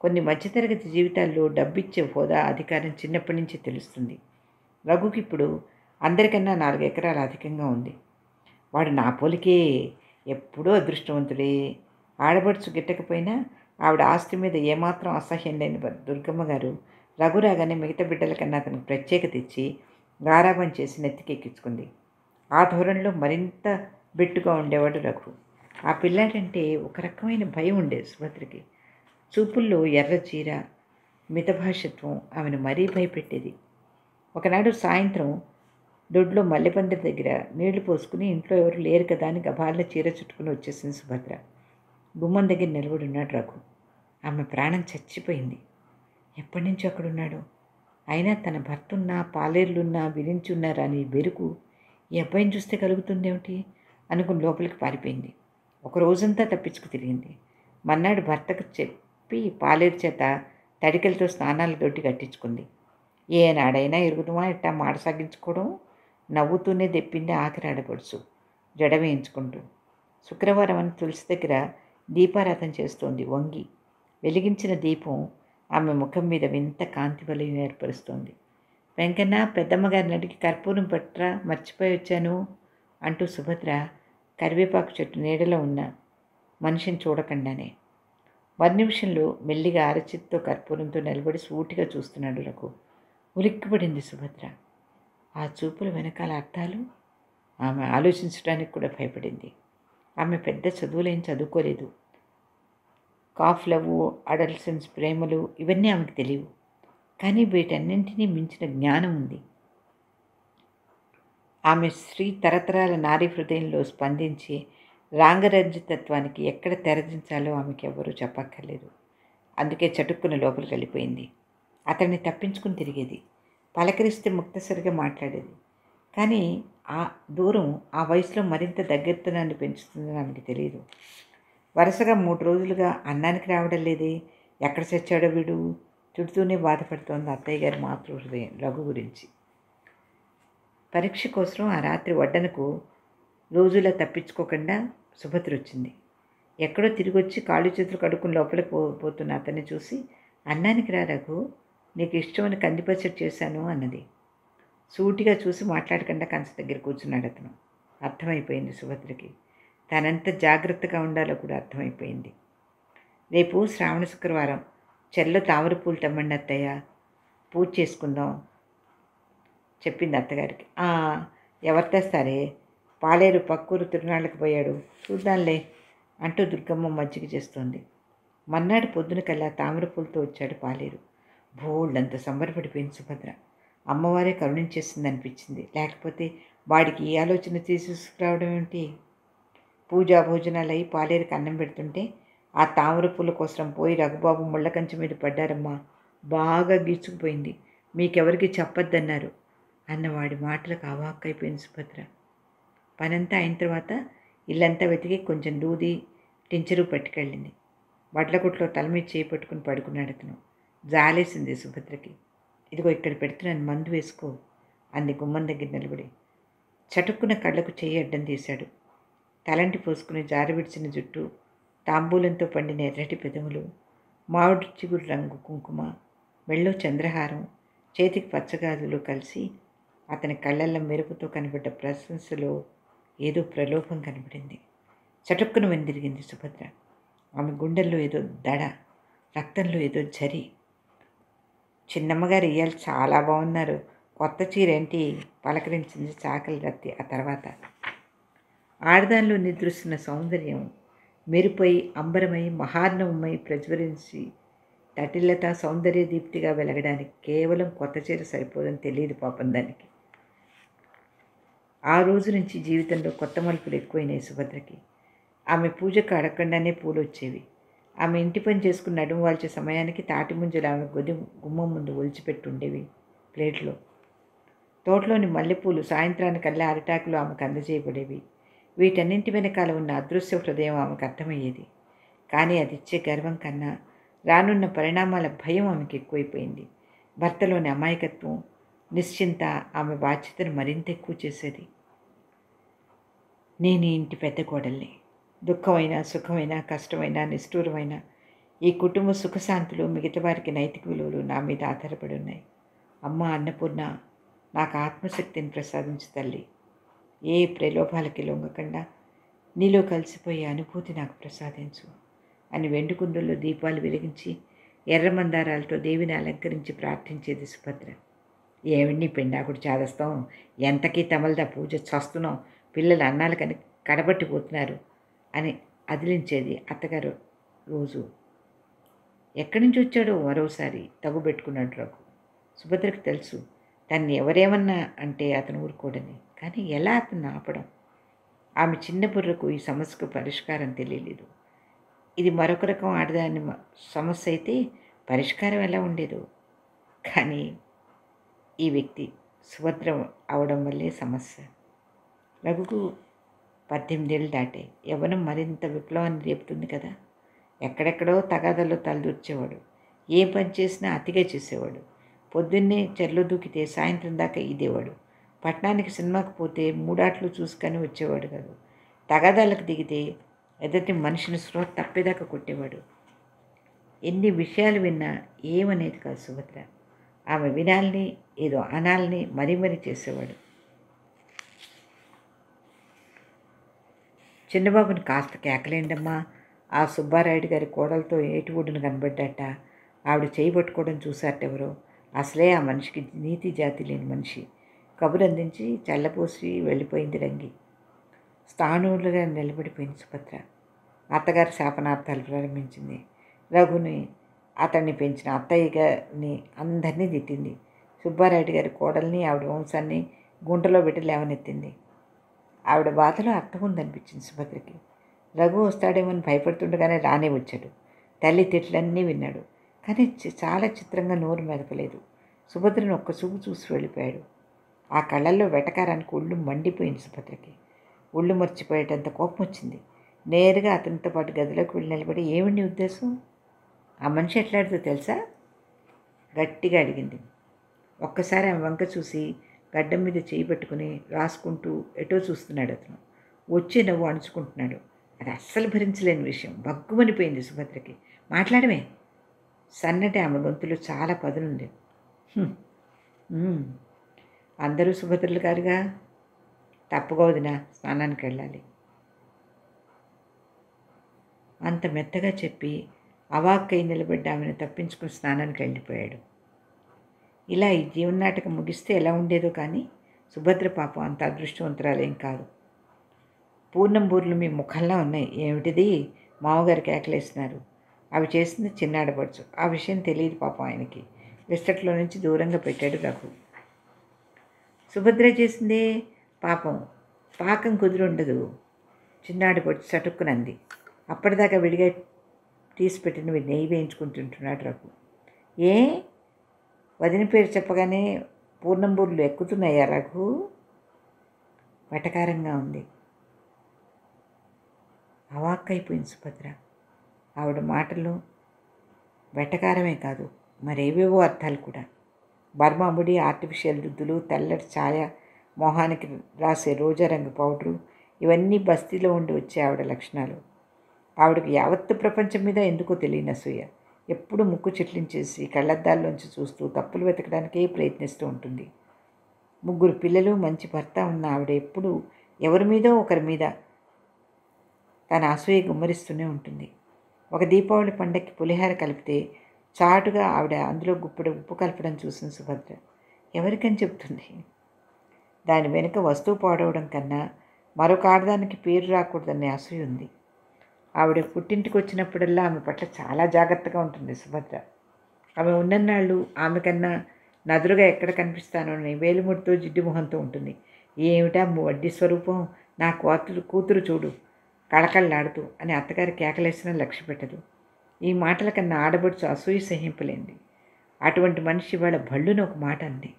కొన్ని మధ్యతరగతి జీవితాల్లో డబ్బిచ్చే హోదా, అధికారం చిన్నప్పటి నుంచి తెలుస్తుంది. రఘుకి ఇప్పుడు అందరికన్నా 4 ఎకరాలు అధికంగా ఉంది. వాడు నా పోలికే, ఎప్పుడూ అదృష్టవంతుడే. ఆడబడుచు గిట్టకపోయినా ఆవిడ ఆస్తి మీద ఏమాత్రం అసహ్యం లేని దుర్గమ్మ గారు రఘు రాగానే మిగతా బిడ్డల కన్నా అతనికి ప్రత్యేకత ఇచ్చి గారాబం చేసి నెత్తికెక్కించుకుంది. ఆ ధోరణిలో మరింత బెట్టుగా ఉండేవాడు రఘు. ఆ పిల్లాడంటే ఒక రకమైన భయం ఉండేది సుభద్రకి. చూపుల్లో ఎర్ర చీర, మితభాషత్వం ఆమెను మరీ భయపెట్టేది. ఒకనాడు సాయంత్రం దొడ్లో మల్లెపందిరి దగ్గర నీళ్లు పోసుకుని ఇంట్లో ఎవరు లేరు కదా అని గబాల్లో చీర చుట్టుకుని వచ్చేసింది సుభద్ర. గుమ్మం దగ్గర నిలబడి ఉన్నాడు రఘు. ఆమె ప్రాణం చచ్చిపోయింది. ఎప్పటి నుంచో అక్కడున్నాడు. అయినా తన భర్త ఉన్నా, పాలేర్లున్నా, విరించున్నారా అని బెరుకు ఈ అబ్బాయిని చూస్తే కలుగుతుందేమిటి అనుకుని లోపలికి పారిపోయింది. ఒక రోజంతా తప్పించుకు తిరిగింది. మన్నాడు భర్తకు చెప్పి పాలేరు చేత తడికలతో స్నానాలు దొడ్డి కట్టించుకుంది. ఏనాడైనా ఎరుగుదమా ఇట్టా మాట సాగించుకోవడం. నవ్వుతూనే దెప్పింది ఆఖరి ఆడపడుచు జడ వేయించుకుంటూ. శుక్రవారం అని తులసి దగ్గర దీపారాధన చేస్తోంది వంగి. వెలిగించిన దీపం ఆమె ముఖం మీద వింత కాంతి వలయం ఏర్పరుస్తోంది. వెంకన్న పెద్దమ్మగారిని అడిగి కర్పూరం పట్రా, మర్చిపోయి వచ్చాను అంటూ సుభద్ర కరివేపాకు చెట్టు నీడలో ఉన్న మనిషిని చూడకుండానే నిమిషంలో మెల్లిగా అరచిత్తో కర్పూరంతో నిలబడి సూటిగా చూస్తున్నాడు రఘు. ఉలిక్కిపడింది సుభద్ర. ఆ చూపుల వెనకాల అర్థాలు ఆమె ఆలోచించడానికి కూడా భయపడింది. ఆమె పెద్ద చదువులేం చదువుకోలేదు. కాఫ్ లవ్, అడల్సెన్స్ ప్రేమలు ఇవన్నీ ఆమెకు తెలియవు. కానీ వీటన్నింటినీ మించిన జ్ఞానం ఉంది. ఆమె స్త్రీ తరతరాల నారీ హృదయంలో స్పందించి రాంగరంజితత్వానికి ఎక్కడ తెరదించాలో ఆమెకి ఎవ్వరూ చెప్పక్కర్లేదు. అందుకే చటుక్కున లోపలికి వెళ్ళిపోయింది. అతన్ని తప్పించుకుని తిరిగేది, పలకరిస్తే ముక్తసరిగా మాట్లాడేది. కానీ ఆ దూరం ఆ వయసులో మరింత దగ్గరతనాన్ని పెంచుతుందని ఆమెకి తెలియదు. వరుసగా 3 రోజులుగా అన్నానికి రావడం లేదే, ఎక్కడ చచ్చాడో వీడు, తిడుతూనే బాధపడుతోంది అత్తయ్య గారి మాతృహృదయం రఘు గురించి. పరీక్ష కోసం ఆ రాత్రి వడ్డనకు రోజులా తప్పించుకోకుండా సుభద్ర వచ్చింది. ఎక్కడో తిరిగి వచ్చి కాళ్ళు చేతులు కడుక్కుని లోపలికి పోతున్న అతన్ని చూసి, అన్నానికి రా రఘు, నీకు ఇష్టమని కందిపచ్చడి చేశాను అన్నది. సూటిగా చూసి మాట్లాడకుండా కంచ దగ్గర కూర్చున్నాడు అతను. అర్థమైపోయింది సుభద్రకి. తనంత జాగ్రత్తగా ఉండాలో కూడా అర్థమైపోయింది. రేపు శ్రావణ శుక్రవారం, చెల్లో తామర పూలు తెమ్మండి అత్తయ్య, పూజ చేసుకుందాం చెప్పింది అత్తగారికి. ఎవరు తెస్తారే, పాలేరు పక్కూరు తిరునాళ్ళకి పోయాడు, చూద్దాంలే అంటూ దుర్గమ్మ మజ్జిగ చేస్తోంది. మన్నాడు పొద్దున కల్లా తామర పూలతో వచ్చాడు పాలేరు. బోల్డంత సంబరపడిపోయింది సుభద్ర. అమ్మవారే కరుణించేసింది అనిపించింది. లేకపోతే వాడికి ఈ ఆలోచన తీసుకురావడం ఏమిటి? పూజా భోజనాలు అయి పాలేరుకి అన్నం పెడుతుంటే ఆ తామర పూల కోసం పోయి రఘుబాబు ముళ్ళ కంచె మీద పడ్డారమ్మా, బాగా గీచుకుపోయింది, మీకెవరికి చెప్పొద్దన్నారు అన్నవాడి మాటలకు అవాక్కైపోయింది సుభద్ర. పనంతా అయిన తర్వాత ఇల్లంతా వెతికి కొంచెం దూది టించరు పట్టుకెళ్ళింది. వడ్లకొట్లో తల మీద చేయి పట్టుకుని పడుకున్నాడు అతను. జాలేసింది సుభద్రకి. ఇదిగో ఇక్కడ పెడుతున్నాను, మందు వేసుకో అంది గుమ్మం దగ్గర నిలబడి. చటుక్కున కళ్ళకు చెయ్యి అడ్డం తీశాడు. తలంటి పోసుకుని జారవిడిచిన జుట్టు, తాంబూలంతో పండిన ఎర్రటి పెదవులు, మామిడి చిగురు రంగు కుంకుమ, మెళ్ళో చంద్రహారం, చేతికి పచ్చగాజులు కలిసి అతని కళ్ళల్లో మెరుపుతో కనబడ్డ ప్రశంసలో ఏదో ప్రలోభం కనబడింది. చటుక్కున వెందిరిగింది సుభద్ర. ఆమె గుండెల్లో ఏదో దడ, రక్తంలో ఏదో జరి. చిన్నమ్మగారు ఇయ్యాలు చాలా బాగున్నారు, కొత్త చీరేంటి పలకరించింది చాకలి రత్తి. ఆ తర్వాత ఆడదానిలో నిద్రిస్తున్న సౌందర్యం మెరుపై అంబరమై మహార్ణవమై ప్రజ్వరించి తటిల్లత సౌందర్య దీప్తిగా వెలగడానికి కేవలం కొత్త చీర సరిపోదని తెలియదు పాపం దానికి. ఆ రోజు నుంచి జీవితంలో కొత్త మలుపులు ఎక్కువైనాయి సుభద్రకి. ఆమె పూజకు అడగకుండానే పూలు వచ్చేవి. ఆమె ఇంటి పని చేసుకుని నడుము వాల్చే సమయానికి తాటి ముంజలు ఆమె గుమ్మం ముందు ఒలిచిపెట్టి ఉండేవి ప్లేట్లో. తోటలోని మల్లెపూలు సాయంత్రానికల్లా అరిటాకులు ఆమెకు అందజేయబడేవి. వీటన్నింటి వెనకాల ఉన్న అదృశ్య హృదయం ఆమెకు అర్థమయ్యేది. కానీ అది ఇచ్చే గర్వం కన్నా రానున్న పరిణామాల భయం ఆమెకు ఎక్కువైపోయింది. భర్తలోని అమాయకత్వం, నిశ్చింత ఆమె బాధ్యతను మరింత ఎక్కువ చేసేది. నేను ఈ ఇంటి పెద్ద కోడల్ని. దుఃఖమైనా సుఖమైనా కష్టమైనా నిష్ఠూరమైనా ఈ కుటుంబ సుఖశాంతులు మిగతా వారికి నైతిక విలువలు నా మీద ఆధారపడి ఉన్నాయి. అమ్మ అన్నపూర్ణ, నాకు ఆత్మశక్తిని ప్రసాదించు తల్లి. ఏ ప్రలోభాలకి లొంగకుండా నీలో కలిసిపోయే అనుభూతి నాకు ప్రసాదించు అని వెండుకుండల్లో దీపాలు వెలిగించి ఎర్ర మందారాలతో దేవిని అలంకరించి ప్రార్థించేది సుభద్ర. ఏమిటి పెండాకుడు చాదస్తాం, ఎంతకీ తమలదా పూజ చస్తున్నాం, పిల్లలు అన్నాలు కని కడబట్టిపోతున్నారు అని అదిలించేది అత్తగారు రోజు. ఎక్కడి నుంచి వచ్చాడో మరోసారి తగుబెట్టుకున్నాడు రఘు. సుభద్రకు తెలుసు తన్ని ఎవరేమన్నా అంటే అతను ఊరుకోడని. కానీ ఎలా అతను ఆపడం? ఆమె చిన్న బుర్రకు ఈ సమస్యకు పరిష్కారం తెలియలేదు. ఇది మరొక రకం ఆడదాని సమస్య అయితే పరిష్కారం ఎలా ఉండేదో. కానీ ఈ వ్యక్తి సుభద్ర అవడం వల్లే సమస్య. రఘుకు 18 ఏళ్ళు దాటాయి. యవ్వనం మరింత విప్లవాన్ని రేపుతుంది కదా. ఎక్కడెక్కడో తగాదల్లో తలదూర్చేవాడు. ఏ పని చేసినా అతిగా చేసేవాడు. పొద్దున్నే చెర్లో దూకితే సాయంత్రం దాకా ఇదేవాడు. పట్టణానికి సినిమాకి పోతే 3 ఆటలు చూసుకొని వచ్చేవాడు కాదు. తగాదాలకు దిగితే ఎదుటి మనిషిని స్పృహ తప్పేదాకా కొట్టేవాడు. ఎన్ని విషయాలు విన్నా ఏమనేది కాదు సుభద్ర. ఆమె వినాలని, ఏదో అనాలని మరీ మరీ చేసేవాడు. చిన్నబాబుని కాస్త కేకలేండమ్మా, ఆ సుబ్బారాయుడు గారి కోడలతో ఏటివుడును కనబడ్డట. ఆవిడ చేయి పట్టుకోవడం చూసాటెవరో. అసలే ఆ మనిషికి నీతి జాతి లేని మనిషి. కబురు అందించి చల్లపోసి వెళ్ళిపోయింది రంగి. స్థాణువులుగా నిలబడిపోయింది సుభద్ర. అత్తగారి శాపనార్థాలు ప్రారంభించింది. రఘుని అతన్ని పెంచిన అత్తయ్య గారిని అందరినీ తిట్టింది. సుబ్బారాయుడు గారి కోడల్ని, ఆవిడ వంశాన్ని గుంటలో పెట్టి లేవనెత్తింది. ఆవిడ బాధలో అర్థం ఉందనిపించింది సుభద్రకి. రఘు వస్తాడేమని భయపడుతుండగానే రానే వచ్చాడు. తల్లి తిట్లన్నీ విన్నాడు. కానీ చాలా చిత్రంగా నోరు మెదపలేదు. సుభద్రను ఒక్క చూపు చూసి వెళ్ళిపోయాడు. ఆ కళ్ళల్లో వెటకారానికి ఒళ్ళు మండిపోయింది సుభద్రకి. ఒళ్ళు మర్చిపోయేటంత కోపం వచ్చింది. నేరుగా అతనితో పాటు గదిలోకి వెళ్ళి నిలబడి, ఏమిటి నీ ఉద్దేశం? ఆ మనిషి ఎట్లాడుతో తెలుసా? గట్టిగా అడిగింది. ఒక్కసారి ఆమె వంక చూసి గడ్డం మీద చేయి పెట్టుకుని రాసుకుంటూ ఎటో చూస్తున్నాడు అతను. వచ్చి నవ్వు అణుచుకుంటున్నాడు. అది అస్సలు భరించలేని విషయం. బగ్గుమనిపోయింది సుభద్రకి. మాట్లాడమే. సన్నటి ఆమె గొంతులో చాలా పదునుంది. అందరూ సుభద్రలు గారుగా. తప్పుగా వదినా, స్నానానికి వెళ్ళాలి. అంత మెత్తగా చెప్పి అవాక్కై నిలబడ్డ ఆమెను తప్పించుకుని స్నానానికి వెళ్ళిపోయాడు. ఇలా ఈ జీవనాటకం ముగిస్తే ఎలా ఉండేదో కానీ సుభద్ర పాపం అంత అదృష్టవంతురాలేం కాదు. పూర్ణం బూర్లు మీ ముఖంలా ఉన్నాయి. ఏమిటిది? మామగారు కేకలేస్తున్నారు. అవి చేసింది చిన్నాడపడుచు. ఆ విషయం తెలియదు పాపం ఆయనకి. విస్తట్లో నుంచి దూరంగా పెట్టాడు రఘు. సుభద్ర చేసిందే పాపం. పాకం కుదురుండదు. చిన్నాడపడుచు చటుక్కునంది. అప్పటిదాకా విడిగా తీసిపెట్టినవి నెయ్యి వేయించుకుంటుంటున్నాడు రఘు. ఏ వదిన పేరు చెప్పగానే పూర్ణంబూర్లు ఎక్కుతున్నాయా రఘు? వెటకారంగా ఉంది. అవాక్కైపోయింది సుభద్ర. ఆవిడ మాటల్లో వెటకారమే కాదు, మరేవేవో అర్థాలు కూడా. బర్మాముడి, ఆర్టిఫిషియల్ దుద్దులు, తెల్లటి ఛాయ, మొహానికి రాసే రోజా రంగు పౌడరు, ఇవన్నీ బస్తీలో ఉండి వచ్చే ఆవిడ లక్షణాలు. ఆవిడకి యావత్తు ప్రపంచం మీద ఎందుకో తెలియని అసూయ. ఎప్పుడు ముక్కు చిట్లించేసి కళ్ళద్దాల్లోంచి చూస్తూ తప్పులు వెతకడానికే ప్రయత్నిస్తూ ఉంటుంది. 3 పిల్లలు, మంచి భర్త ఉన్న ఆవిడ ఎప్పుడు ఎవరి మీదో ఒకరి మీద తన అసూయ గుమ్మరిస్తూనే ఉంటుంది. ఒక దీపావళి పండక్కి పులిహార కలిపితే చాటుగా ఆవిడ అందులో గుప్పెడు ఉప్పు కలపడం చూసిన సుభద్ర ఎవరికని చెప్తుంది? దాని వెనుక వస్తువు పాడవడం కన్నా మరొక ఆడదానికి పేరు రాకూడదనే అసూయ ఉంది. ఆవిడ పుట్టింటికి వచ్చినప్పుడల్లా ఆమె పట్ల చాలా జాగ్రత్తగా ఉంటుంది సుభద్ర. ఆమె ఉన్నన్నాళ్ళు ఆమె కన్నా నదురుగా ఎక్కడ కనిపిస్తానోని వేలుముడితో జిడ్డు మొహంతో ఉంటుంది. ఏమిటా వడ్డీ స్వరూపం, నా కూతురు చూడు కళకళ్ళాడుతూ అని అత్తగారి కేకలేసినా లక్ష్య పెట్టదు. ఈ మాటల కన్నా ఆడబడుచు అసూయ సహింపలేంది. అటువంటి మనిషి ఇవాళ భళ్ళున ఒక మాట అంది.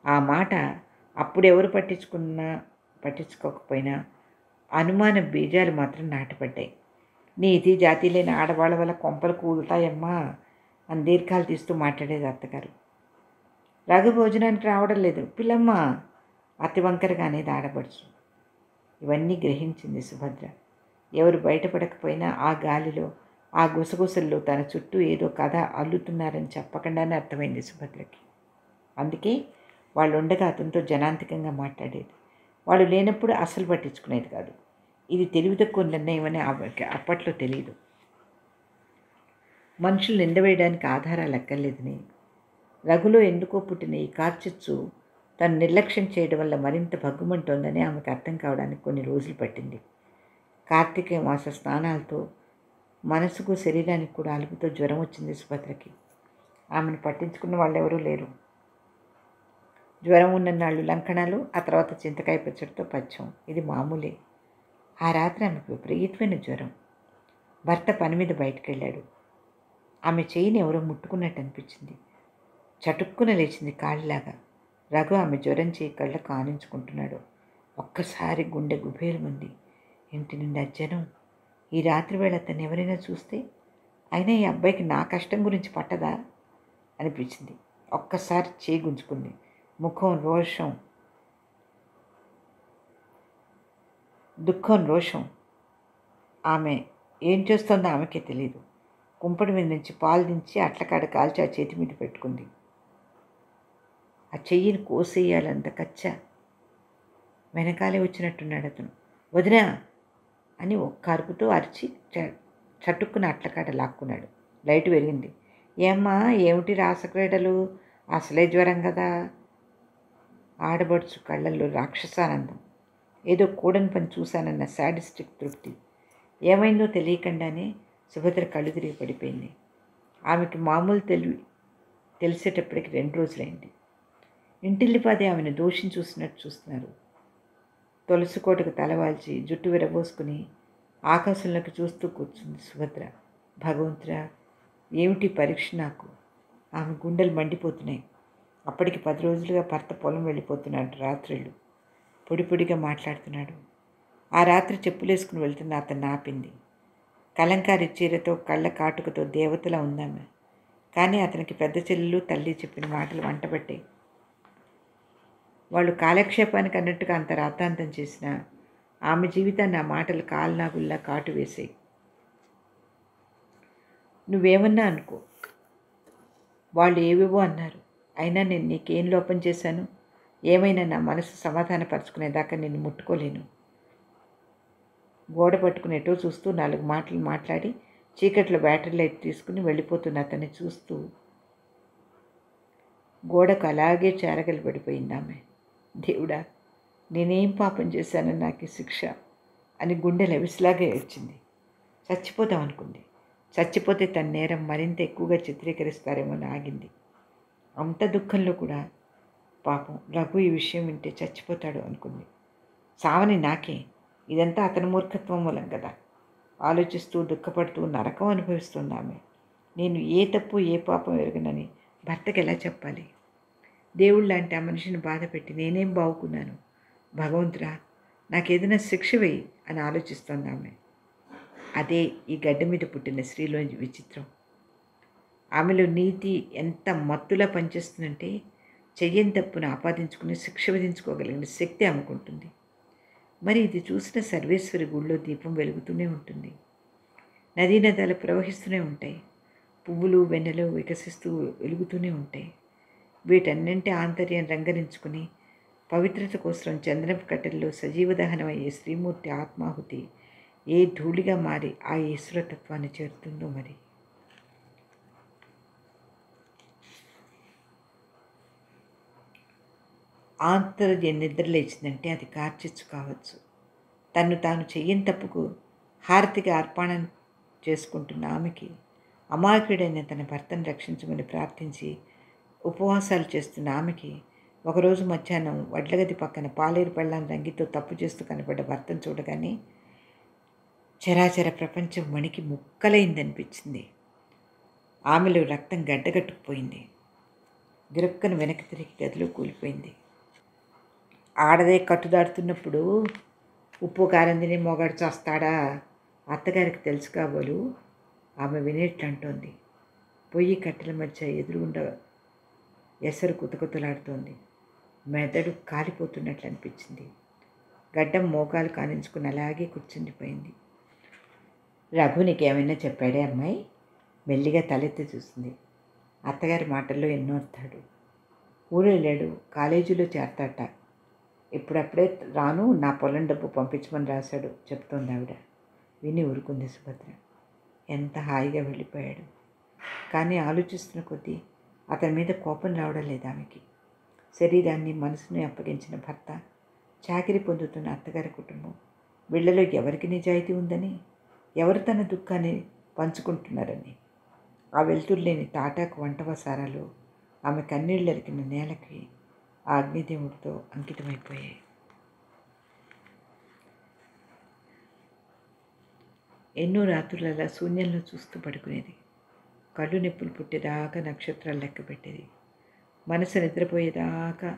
ఆ మాట అప్పుడెవరు పట్టించుకోకపోయినా అనుమాన బీజాలు మాత్రం నాటపడ్డాయి. నీతి జాతి లేని ఆడవాళ్ళ వల్ల కొంపలు కూలుతాయమ్మా అని దీర్ఘాలు తీస్తూ మాట్లాడేది అత్తగారు. రఘు భోజనానికి రావడం లేదు పిల్లమ్మ, అతి వంకరగా అనేది ఆడబడుచు. ఇవన్నీ గ్రహించింది సుభద్ర. ఎవరు బయటపడకపోయినా ఆ గాలిలో, ఆ గుసగుసల్లో తన చుట్టూ ఏదో కథ అల్లుతున్నారని చెప్పకుండానే అర్థమైంది సుభద్రకి. అందుకే వాళ్ళు ఉండగా అతనితో జనాంతికంగా మాట్లాడేది. వాళ్ళు లేనప్పుడు అస్సలు పట్టించుకునేది కాదు. ఇది తెలివి తక్కువ నిర్ణయం అని అప్పట్లో తెలియదు. మనుషులు నిందవేయడానికి ఆధారాలు ఎక్కర్లేదని. రఘులో ఎందుకో పుట్టిన ఈ కార్చిచ్చు తను నిర్లక్ష్యం చేయడం వల్ల మరింత భగ్గుమంటోందని ఆమెకు అర్థం కావడానికి కొన్ని రోజులు పట్టింది. కార్తీక మాస స్నానాలతో మనసుకు శరీరానికి కూడా అలుపుతో జ్వరం వచ్చింది సుభద్రకి. ఆమెను పట్టించుకున్న వాళ్ళెవరూ లేరు. జ్వరం ఉన్న నాళ్ళు లంకణాలు, ఆ తర్వాత చింతకాయ పచ్చడితో పచ్చం. ఇది మామూలే. ఆ రాత్రి ఆమెకు విపరీతమైన జ్వరం. భర్త పని మీద బయటకు వెళ్ళాడు. ఆమె చెయ్యిని ఎవరో ముట్టుకున్నట్టు అనిపించింది. చటుక్కున లేచింది కాళ్ళలాగా. రఘు ఆమె జ్వరం చేయి కళ్ళకు ఆనించుకుంటున్నాడు. ఒక్కసారి గుండె గుబేలుమంది. ఇంటి నిండా జనం. ఈ రాత్రి వేళ అతన్ని ఎవరైనా చూస్తే, అయినా ఈ అబ్బాయికి నా కష్టం గురించి పట్టదా అనిపించింది. ఒక్కసారి చేయి గుంజుకుంది. ముఖం రోషం, దుఃఖం, రోషం. ఆమె ఏం చేస్తుందో ఆమెకే తెలియదు. కుంపటి మీద నుంచి పాలు దించి అట్లకాడ కాల్చి ఆ చేతి మీద పెట్టుకుంది. ఆ చెయ్యిని కోసేయాలంత కచ్చ. వెనకాలే వచ్చినట్టున్నాడు అతను. వదినా అని ఒక్క అరుపుతో అరిచి చటుక్కున అట్లకాడ లాక్కున్నాడు. లైట్ వెలిగింది. ఏమ్మా ఏమిటి రాసక్రీడలు? అసలే జ్వరం కదా. ఆడబడుచు కళ్ళల్లో రాక్షసానందం. ఏదో కూడని పని చూశానన్న శాడిస్టిక్ తృప్తి. ఏమైందో తెలియకుండానే సుభద్ర కళ్ళు తిరిగి పడిపోయింది. ఆమెకి మామూలు తెలిసేటప్పటికి 2 రోజులైంది. ఇంటిల్లిపాది ఆమెను దోషిని చూసినట్టు చూస్తున్నారు. తులసి కోటకు తలవాల్చి జుట్టు విరబోసుకుని ఆకాశంలోకి చూస్తూ కూర్చుంది సుభద్ర. భగవంతుడా, ఏమిటి పరీక్ష నాకు? ఆమె గుండెలు మండిపోతున్నాయి. అప్పటికి 10 రోజులుగా భర్త పొలం వెళ్ళిపోతున్నాడు. రాత్రిళ్ళు పొడి పొడిగా మాట్లాడుతున్నాడు. ఆ రాత్రి చెప్పులేసుకుని వెళ్తున్న అతన్ని ఆపింది. కలంకారి చీరతో కళ్ళ కాటుకతో దేవతలా ఉందామె. కానీ అతనికి పెద్ద చెల్లెలు తల్లి చెప్పిన మాటలు వంటబట్టాయి. వాళ్ళు కాలక్షేపానికి అన్నట్టుగా అంత రాద్ధాంతం చేసిన ఆమె జీవితాన్ని ఆ మాటలు కాల్నాగుల్లా కాటు వేసాయి. నువ్వేమన్నా అనుకో, వాళ్ళు ఏవేవో అన్నారు, అయినా నేను నీకేం లోపం చేశాను? ఏమైనా నా మనసు సమాధానపరుచుకునేదాకా నిన్ను ముట్టుకోలేను. గోడ పట్టుకుని ఎటో చూస్తూ 4 మాటలు మాట్లాడి చీకట్లో బ్యాటరీ లైట్ తీసుకుని వెళ్ళిపోతున్న అతన్ని చూస్తూ గోడకు అలాగే చేరగలి పడిపోయింది ఆమె. దేవుడా, నేనేం పాపం చేశానని నాకు ఈ శిక్ష అని గుండె లెవిసిలాగా ఏడ్చింది. చచ్చిపోదాం అనుకుంది. చచ్చిపోతే తన నేరం మరింత ఎక్కువగా చిత్రీకరిస్తారేమో అని ఆగింది. అంత దుఃఖంలో కూడా పాపం రఘు ఈ విషయం వింటే చచ్చిపోతాడు అనుకుంది. సావని నాకే, ఇదంతా అతని మూర్ఖత్వం మూలం కదా. ఆలోచిస్తూ దుఃఖపడుతూ నరకం అనుభవిస్తుంది ఆమె. నేను ఏ తప్పు ఏ పాపం ఎరగనని భర్తకి ఎలా చెప్పాలి? దేవుడు లాంటి ఆ మనిషిని బాధపెట్టి నేనేం బావుకున్నాను? భగవంతుడా, నాకేదైనా శిక్ష వేయి అని ఆలోచిస్తోంది ఆమె. అదే ఈ గడ్డ మీద పుట్టిన స్త్రీలోని విచిత్రం. ఆమెలో నీతి ఎంత మత్తులా పనిచేస్తుందంటే చెయ్యని తప్పును ఆపాదించుకుని శిక్ష విధించుకోగలిగిన శక్తి ఆమెకుంటుంది. మరి ఇది చూసిన సర్వేశ్వరి గుళ్ళో దీపం వెలుగుతూనే ఉంటుంది. నదీ నదాలు ప్రవహిస్తూనే ఉంటాయి. పువ్వులు వెన్నెలు వికసిస్తూ వెలుగుతూనే ఉంటాయి. వీటన్నింటి ఆంతర్యం రంగరించుకుని పవిత్రత కోసం చంద్రపు కట్టెల్లో సజీవ దహనమయ్యే శ్రీమూర్తి ఆత్మాహుతి ఏ ధూళిగా మారి ఆ ఈశ్వరతత్వాన్ని చేరుతుందో మరి. ఆంతర్యం నిద్రలేచిందంటే అది కార్చిచ్చు కావచ్చు. తన్ను తాను చెయ్యని తప్పుకు హారతిగా అర్పణం చేసుకుంటున్న ఆమెకి అమాయకుడైన తన భర్తను రక్షించమని ప్రార్థించి ఉపవాసాలు చేస్తున్న ఆమెకి ఒకరోజు మధ్యాహ్నం వడ్లగది పక్కన పాలేరు పళ్ళాన్ని రంగితో తప్పు చేస్తూ కనపడ్డ భర్తను చూడగానే చరాచర ప్రపంచం వణికి ముక్కలైందనిపించింది. ఆమెలో రక్తం గడ్డగట్టుకుపోయింది. గిరక్కను వెనక్కి తిరిగి గదిలో కూలిపోయింది. ఆడదే కట్టుదాడుతున్నప్పుడు ఉప్పు కారం తిని మొగాడు చేస్తాడా? అత్తగారికి తెలుసు కాబోలు ఆమె వినేట్లంటోంది. పొయ్యి కట్టెల మధ్య ఎదురుగుండా ఎసరు కుతకుతలాడుతోంది. మెదడు కాలిపోతున్నట్లు అనిపించింది. గడ్డం మోకాలు కానించుకుని అలాగే కూర్చుండిపోయింది. రఘు నీకేమైనా చెప్పాడే అమ్మాయి? మెల్లిగా తలెత్తి చూసింది. అత్తగారి మాటల్లో ఎన్నో అర్థాడు. ఊళ్ళో లేడు, కాలేజీలో చేరతాట. ఇప్పుడప్పుడే రాను, నా పొలం డబ్బు పంపించమని రాశాడు చెప్తోంది ఆవిడ. విని ఊరుకుంది సుభద్ర. ఎంత హాయిగా వెళ్ళిపోయాడు. కానీ ఆలోచిస్తున్న కొద్దీ అతని మీద కోపం రావడం లేదు ఆమెకి. శరీరాన్ని మనసుని అప్పగించిన భర్త, చాకిరి పొందుతున్న అత్తగారి కుటుంబం, వీళ్ళలో ఎవరికి నిజాయితీ ఉందని, ఎవరు తన దుఃఖాన్ని పంచుకుంటున్నారని. ఆ వెలుతురులేని తాటాకు వంట వసారాలు ఆమె కన్నీళ్ళెరికిన నేలకి ఆ అగ్నిదేవుడితో అంకితమైపోయాయి. ఎన్నో రాత్రులలా శూన్యంలో చూస్తూ పడుకునేది. కళ్ళు నొప్పులు పుట్టేదాకా నక్షత్రాలు లెక్క పెట్టేది. మనసు నిద్రపోయేదాకా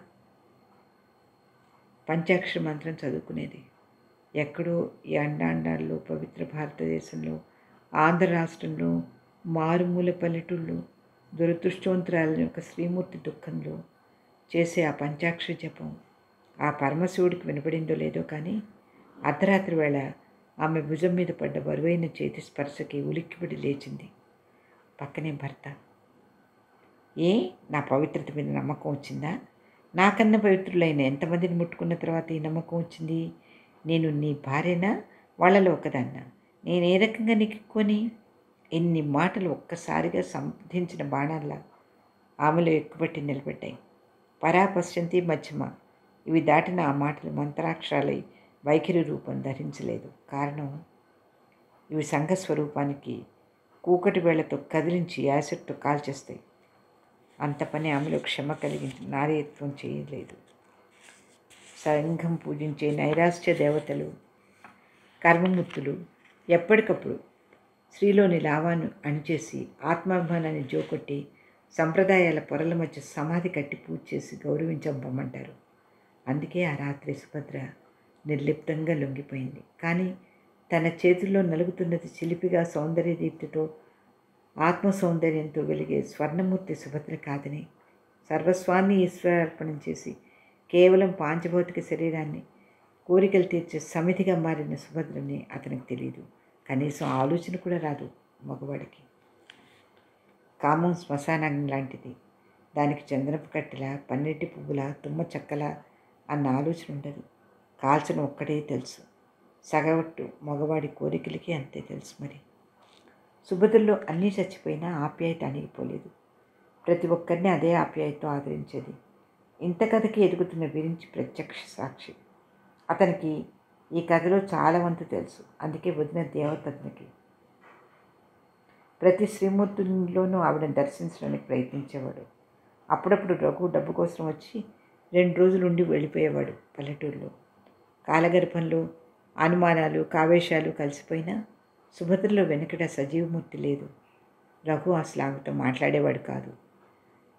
పంచాక్షర మంత్రం చదువుకునేది. ఎక్కడో ఈ అండాండాల్లో పవిత్ర భారతదేశంలో, ఆంధ్ర రాష్ట్రంలో, మారుమూల పల్లెటూళ్ళు దురదృష్టవంతురాలని ఒక శ్రీమూర్తి దుఃఖంలో చేసే ఆ పంచాక్షరి జపం ఆ పరమశివుడికి వినపడిందో లేదో కానీ అర్ధరాత్రి వేళ ఆమె భుజం మీద పడ్డ బరువైన చేతి స్పర్శకి ఉలిక్కిపడి లేచింది. పక్కనే భర్త. నా పవిత్రత మీద నమ్మకం వచ్చిందా? నాకన్నా పవిత్రులైన ఎంతమందిని ముట్టుకున్న తర్వాత ఈ నమ్మకం వచ్చింది? నేను నీ భార్యనా, వాళ్ళలో ఒకదాన్నా? నేను ఏ రకంగా నీకు ఎక్కువని? ఎన్ని మాటలు ఒక్కసారిగా సంధించిన బాణాల్లా ఆమెలో ఎక్కుబట్టి నిలబడ్డాయి. పరాపశ్యంతి మధ్యమ, ఇవి దాటిన ఆ మాటలు మంత్రాక్షరాలై వైఖరి రూపం ధరించలేదు. కారణం, ఇవి సంఘస్వరూపానికి కూకటి వేళ్లతో కదిలించి యాసిడ్తో కాల్చేస్తాయి. అంత పని ఆమెలో క్షమ కలిగించి నారీత్వం చేయలేదు. సంఘం పూజించే నైరాశ్య దేవతలు, కర్మమూర్తులు ఎప్పటికప్పుడు స్త్రీలోని లావాన్ని అణిచేసి ఆత్మాభిమానాన్ని జోకొట్టి సంప్రదాయాల పొరల మధ్య సమాధి కట్టి పూజ చేసి గౌరవించబమ్మంటారు. అందుకే ఆ రాత్రి సుభద్ర నిర్లిప్తంగా లొంగిపోయింది. కానీ తన చేతుల్లో నలుగుతున్నది చిలిపిగా సౌందర్య దీప్తితో ఆత్మ సౌందర్యంతో వెలిగే స్వర్ణమూర్తి సుభద్ర కాదని, సర్వస్వాన్ని ఈశ్వరార్పణం చేసి కేవలం పాంచభౌతిక శరీరాన్ని కోరికలు తీర్చే సమితిగా మారిన సుభద్రని అతనికి తెలియదు. కనీసం ఆలోచన కూడా రాదు మగవాడికి. కామం శ్మశానాగ్ని లాంటిది. దానికి చంద్రపు కట్టెల, పన్నెట్టి పువ్వుల, తుమ్మ చెక్కల అన్న ఆలోచన ఉండదు. కాల్చడం ఒక్కడే తెలుసు. సగవట్టు మగవాడి కోరికలకి అంతే తెలుసు. మరి సుభద్రలో అన్నీ చచ్చిపోయినా ఆప్యాయత అణిగిపోలేదు. ప్రతి ఒక్కరిని అదే ఆప్యాయతతో ఆదరించేది. ఇంత కథకి ఎదుగుతున్న విరించి ప్రత్యక్ష సాక్షి. అతనికి ఈ కథలో చాలా వంతు తెలుసు. అందుకే వదిన దేవత అతనికి. ప్రతి శ్రీమూర్తుల్లోనూ ఆవిడని దర్శించడానికి ప్రయత్నించేవాడు. అప్పుడప్పుడు రఘు డబ్బు కోసం వచ్చి 2 రోజులు ఉండి వెళ్ళిపోయేవాడు పల్లెటూరులో. కాలగర్భంలో అనుమానాలు, కావేశాలు కలిసిపోయినా సుభద్రలో వెనకట సజీవమూర్తి లేదు. రఘు అసలు ఆమెతో మాట్లాడేవాడు కాదు.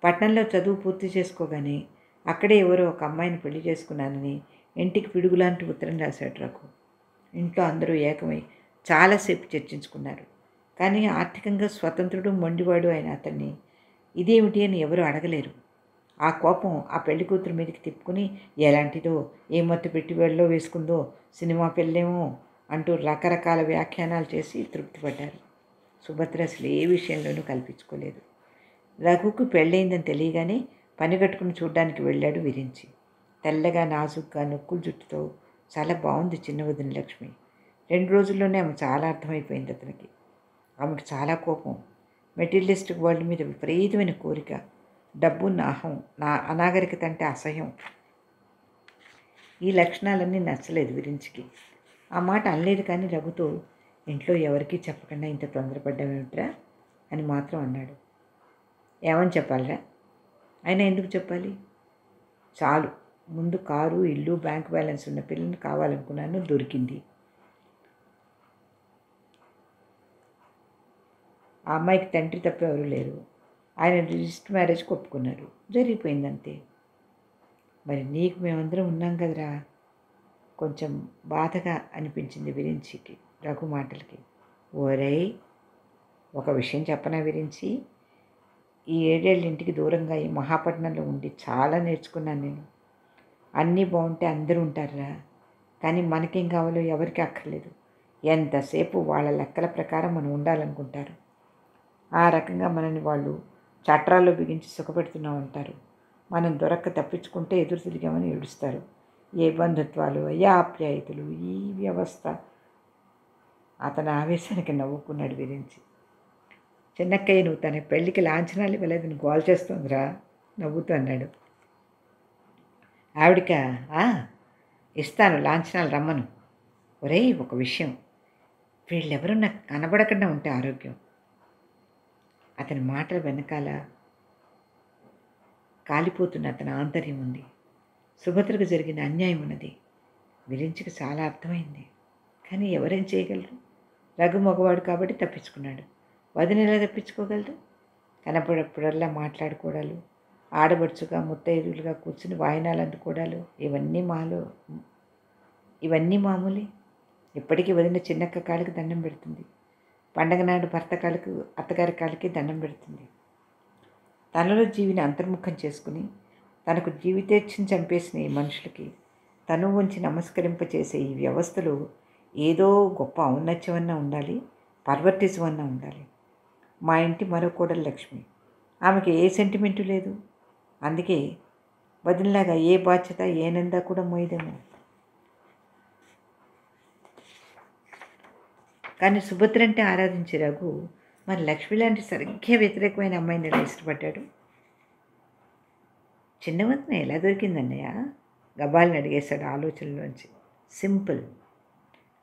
పట్నంలో చదువు పూర్తి చేసుకోగానే అక్కడే ఎవరో ఒక అమ్మాయిని పెళ్లి చేసుకున్నానని ఇంటికి పిడుగులాంటి ఉత్తరం రాశాడు రఘు. ఇంట్లో అందరూ ఏకమై చాలాసేపు చర్చించుకున్నారు. కానీ ఆర్థికంగా స్వతంత్రుడు, మొండివాడు అయిన అతన్ని ఇదేమిటి అని ఎవరు అడగలేరు. ఆ కోపం ఆ పెళ్లి కూతురు మీదకి తిప్పుకుని ఎలాంటిదో, ఏ మత్తు పెట్టి వేళ్ళలో వేసుకుందో, సినిమా పెళ్ళేమో అంటూ రకరకాల వ్యాఖ్యానాలు చేసి తృప్తిపడ్డారు. సుభద్ర అసలు ఏ విషయంలోనూ కల్పించుకోలేదు. రఘుకు పెళ్ళయిందని తెలియగానే పని కట్టుకుని చూడ్డానికి వెళ్ళాడు విరించి. తెల్లగా, నాజుగ్గా, నొక్కుల జుట్టుతో చాలా బాగుంది చిన్న వదిన లక్ష్మి. 2 రోజుల్లోనే ఆమె చాలా అర్థమైపోయింది అతనికి. ఆమెకు చాలా కోపం. మెటీరియలిస్ట్ వరల్డ్ మీద విపరీతమైన కోరిక, డబ్బు, నాహం, అనాగరికత అంటే అసహ్యం. ఈ లక్షణాలన్నీ నచ్చలేదు విరించికి. ఆ మాట అనలేదు. కానీ రఘుతో ఇంట్లో ఎవరికీ చెప్పకుండా ఇంత తొందరపడ్డామేమిట్రా అని మాత్రం అన్నాడు. ఏమని చెప్పాలరా? అయినా ఎందుకు చెప్పాలి? చాలు, ముందు కారు, ఇల్లు, బ్యాంక్ బ్యాలెన్స్ ఉన్న పిల్లని కావాలనుకున్నాను, దొరికింది. ఆ అమ్మాయికి తండ్రి తప్ప ఎవరు లేరు. ఆయన రిజిస్టర్ మ్యారేజ్కి ఒప్పుకున్నారు. జరిగిపోయిందంతే. మరి నీకు మేమందరం ఉన్నాం కదరా. కొంచెం బాధగా అనిపించింది విరించికి రఘు మాటలకి. ఓరేయ్, ఒక విషయం చెప్పనా విరించి? ఈ 7 ఏళ్ళ ఇంటికి దూరంగా ఈ మహాపట్నంలో ఉండి చాలా నేర్చుకున్నాను నేను. అన్నీ బాగుంటే అందరూ ఉంటారురా. కానీ మనకేం కావాలో ఎవరికి అక్కర్లేదు. ఎంతసేపు వాళ్ళ లెక్కల ప్రకారం మనం ఉండాలనుకుంటారు. ఆ రకంగా మనని వాళ్ళు చట్రాల్లో బిగించి సుఖపెడుతున్నాం అంటారు. మనం దొరక్క తప్పించుకుంటే ఎదురు తిరిగామని ఏడుస్తారు. ఏ బంధుత్వాలు, ఏ ఆప్యాయతలు, ఈ వ్యవస్థ. అతని ఆవేశానికి నవ్వుకున్నాడు విరించి. చిన్నక్కయ్య నువ్వు తన పెళ్ళికి లాంఛనాలు ఇవ్వలేదని గోల్ చేస్తుందిరా నవ్వుతూ అన్నాడు. ఆవిడిక ఇస్తాను లాంఛనాలు, రమ్మను. ఒరేయ్, ఒక విషయం, వీళ్ళెవరూ నాకు కనబడకుండా ఉంటే ఆరోగ్యం. అతని మాటల వెనకాల కాలిపోతున్న అతని ఆంతర్యం ఉంది. సుభద్రకు జరిగిన అన్యాయం ఉన్నది. విరించికి చాలా అర్థమైంది. కానీ ఎవరేం చేయగలరు? రఘు మగవాడు కాబట్టి తప్పించుకున్నాడు. వదిన ఎలా తప్పించుకోగలరు? కనపడప్పుడల్లా మాట్లాడుకోవడాలు, ఆడబడుచుగా ముత్తైదులుగా కూర్చుని వాయినాలు అందుకోవడాలు, ఇవన్నీ మామూలే. ఇప్పటికీ వదిన చిన్నక్క కాళ్ళకి దండం పెడుతుంది. పండగ నాడు భర్త కాళ్ళకు, అత్తగారి కాళ్ళకి దండం పెడుతుంది. తనలో జీవిని అంతర్ముఖం చేసుకుని తనకు జీవితేచ్ఛను చంపేసిన ఈ మనుషులకి తను ఉంచి నమస్కరింపచేసే ఈ వ్యవస్థలో ఏదో గొప్ప ఔన్నత్యమన్నా ఉండాలి, పర్వర్టిజమన్నా ఉండాలి. మా ఇంటి మరో కోడలు లక్ష్మి. ఆమెకి ఏ సెంటిమెంటు లేదు. అందుకే వదినలాగా ఏ బాధ్యత, ఏ నందా కూడా మోయదేమో. కానీ సుభద్ర అంటే ఆరాధించే రఘు మరి లక్ష్మి లాంటి సరిగ్గా వ్యతిరేకమైన అమ్మాయిని ఎలా ఇష్టపడ్డాడు? చిన్నవతన ఎలా దొరికిందన్నయ్య? గబాల్ని అడిగేశాడు ఆలోచనలోంచి. సింపుల్.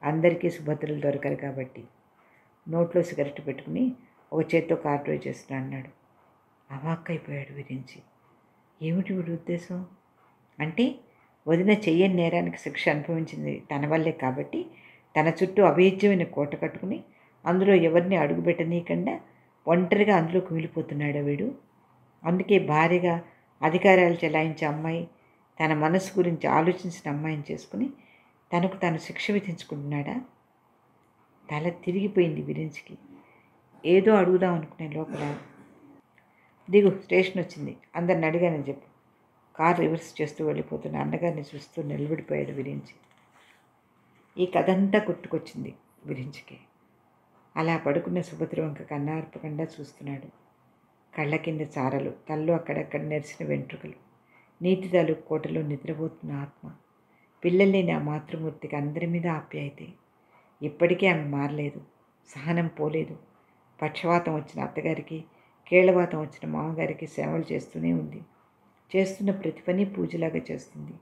అందరికీ సుభద్రలు దొరకరు కాబట్టి. నోట్లో సిగరెట్ పెట్టుకుని ఒక చేత్తో కార్ డ్రైవ్ చేస్తున్నా అన్నాడు. అవాక్కైపోయాడు విరించి. ఏమిటి వీడి ఉద్దేశం? అంటే వదిన చెయ్యని నేరానికి శిక్ష అనుభవించింది తన వల్లే కాబట్టి తన చుట్టూ అభేద్యమైన కోట కట్టుకుని అందులో ఎవరిని అడుగుపెట్టనీయకుండా ఒంటరిగా అందులో కుమిలిపోతున్నాడా వీడు? అందుకే భార్యగా అధికారాలు చెలాయించే అమ్మాయి, తన మనసు గురించి ఆలోచించిన అమ్మాయిని చేసుకుని తనకు తాను శిక్ష విధించుకుంటున్నాడా? తల తిరిగిపోయింది విరించికి. ఏదో అడుగుదాం అనుకునే లోపల, దిగు, స్టేషన్ వచ్చింది, అందరిని అడిగానని చెప్పు. కార్ రివర్స్ చేస్తూ వెళ్ళిపోతున్న అన్నగారిని చూస్తూ నిలబడిపోయాడు విరించి. ఈ కథంతా గుర్తుకొచ్చింది విరించికి. అలా పడుకున్న సుభద్ర వంక కన్నార్పకుండా చూస్తున్నాడు. కళ్ళ కింద చారలు, తల్లో అక్కడక్కడ నెరిసిన వెంట్రుకలు, నీటిదాలు కోటలో నిద్రపోతున్న ఆత్మ. పిల్లల్లేని ఆ మాతృమూర్తికి అందరి మీద ఆప్యాయతే. ఇప్పటికీ ఆమె మారలేదు, సహనం పోలేదు. పక్షవాతం వచ్చిన అత్తగారికి, కీళ్లవాతం వచ్చిన మామగారికి సేవలు చేస్తూనే ఉంది. చేస్తున్న ప్రతి పని పూజలాగా చేస్తుంది.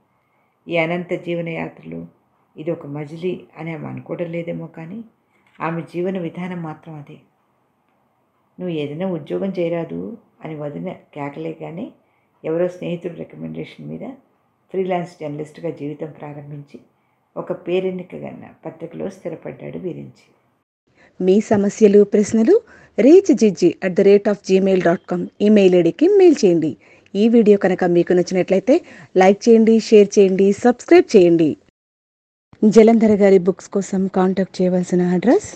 ఈ అనంత జీవనయాత్రలో ఇది ఒక మజిలీ అని ఆమె అనుకోవడం లేదేమో, కానీ ఆమె జీవన విధానం మాత్రం అదే. నువ్వు ఏదైనా ఉద్యోగం చేయరాదు అని వదిన కేకలేగానే ఎవరో స్నేహితుడి రికమెండేషన్ మీద ఫ్రీలాన్స్ జర్నలిస్ట్గా జీవితం ప్రారంభించి ఒక పేరెన్నికగన్న పత్రికలో స్థిరపడ్డాడు విరించి. మీ సమస్యలు, ప్రశ్నలు reachgigi@gmail.com ఈమెయిల్ ఐడికి మెయిల్ చేయండి. ఈ వీడియో కనుక మీకు నచ్చినట్లయితే లైక్ చేయండి, షేర్ చేయండి, సబ్స్క్రైబ్ చేయండి. జలంధర్ గారి బుక్స్ కోసం కాంటాక్ట్ చేయవలసిన అడ్రస్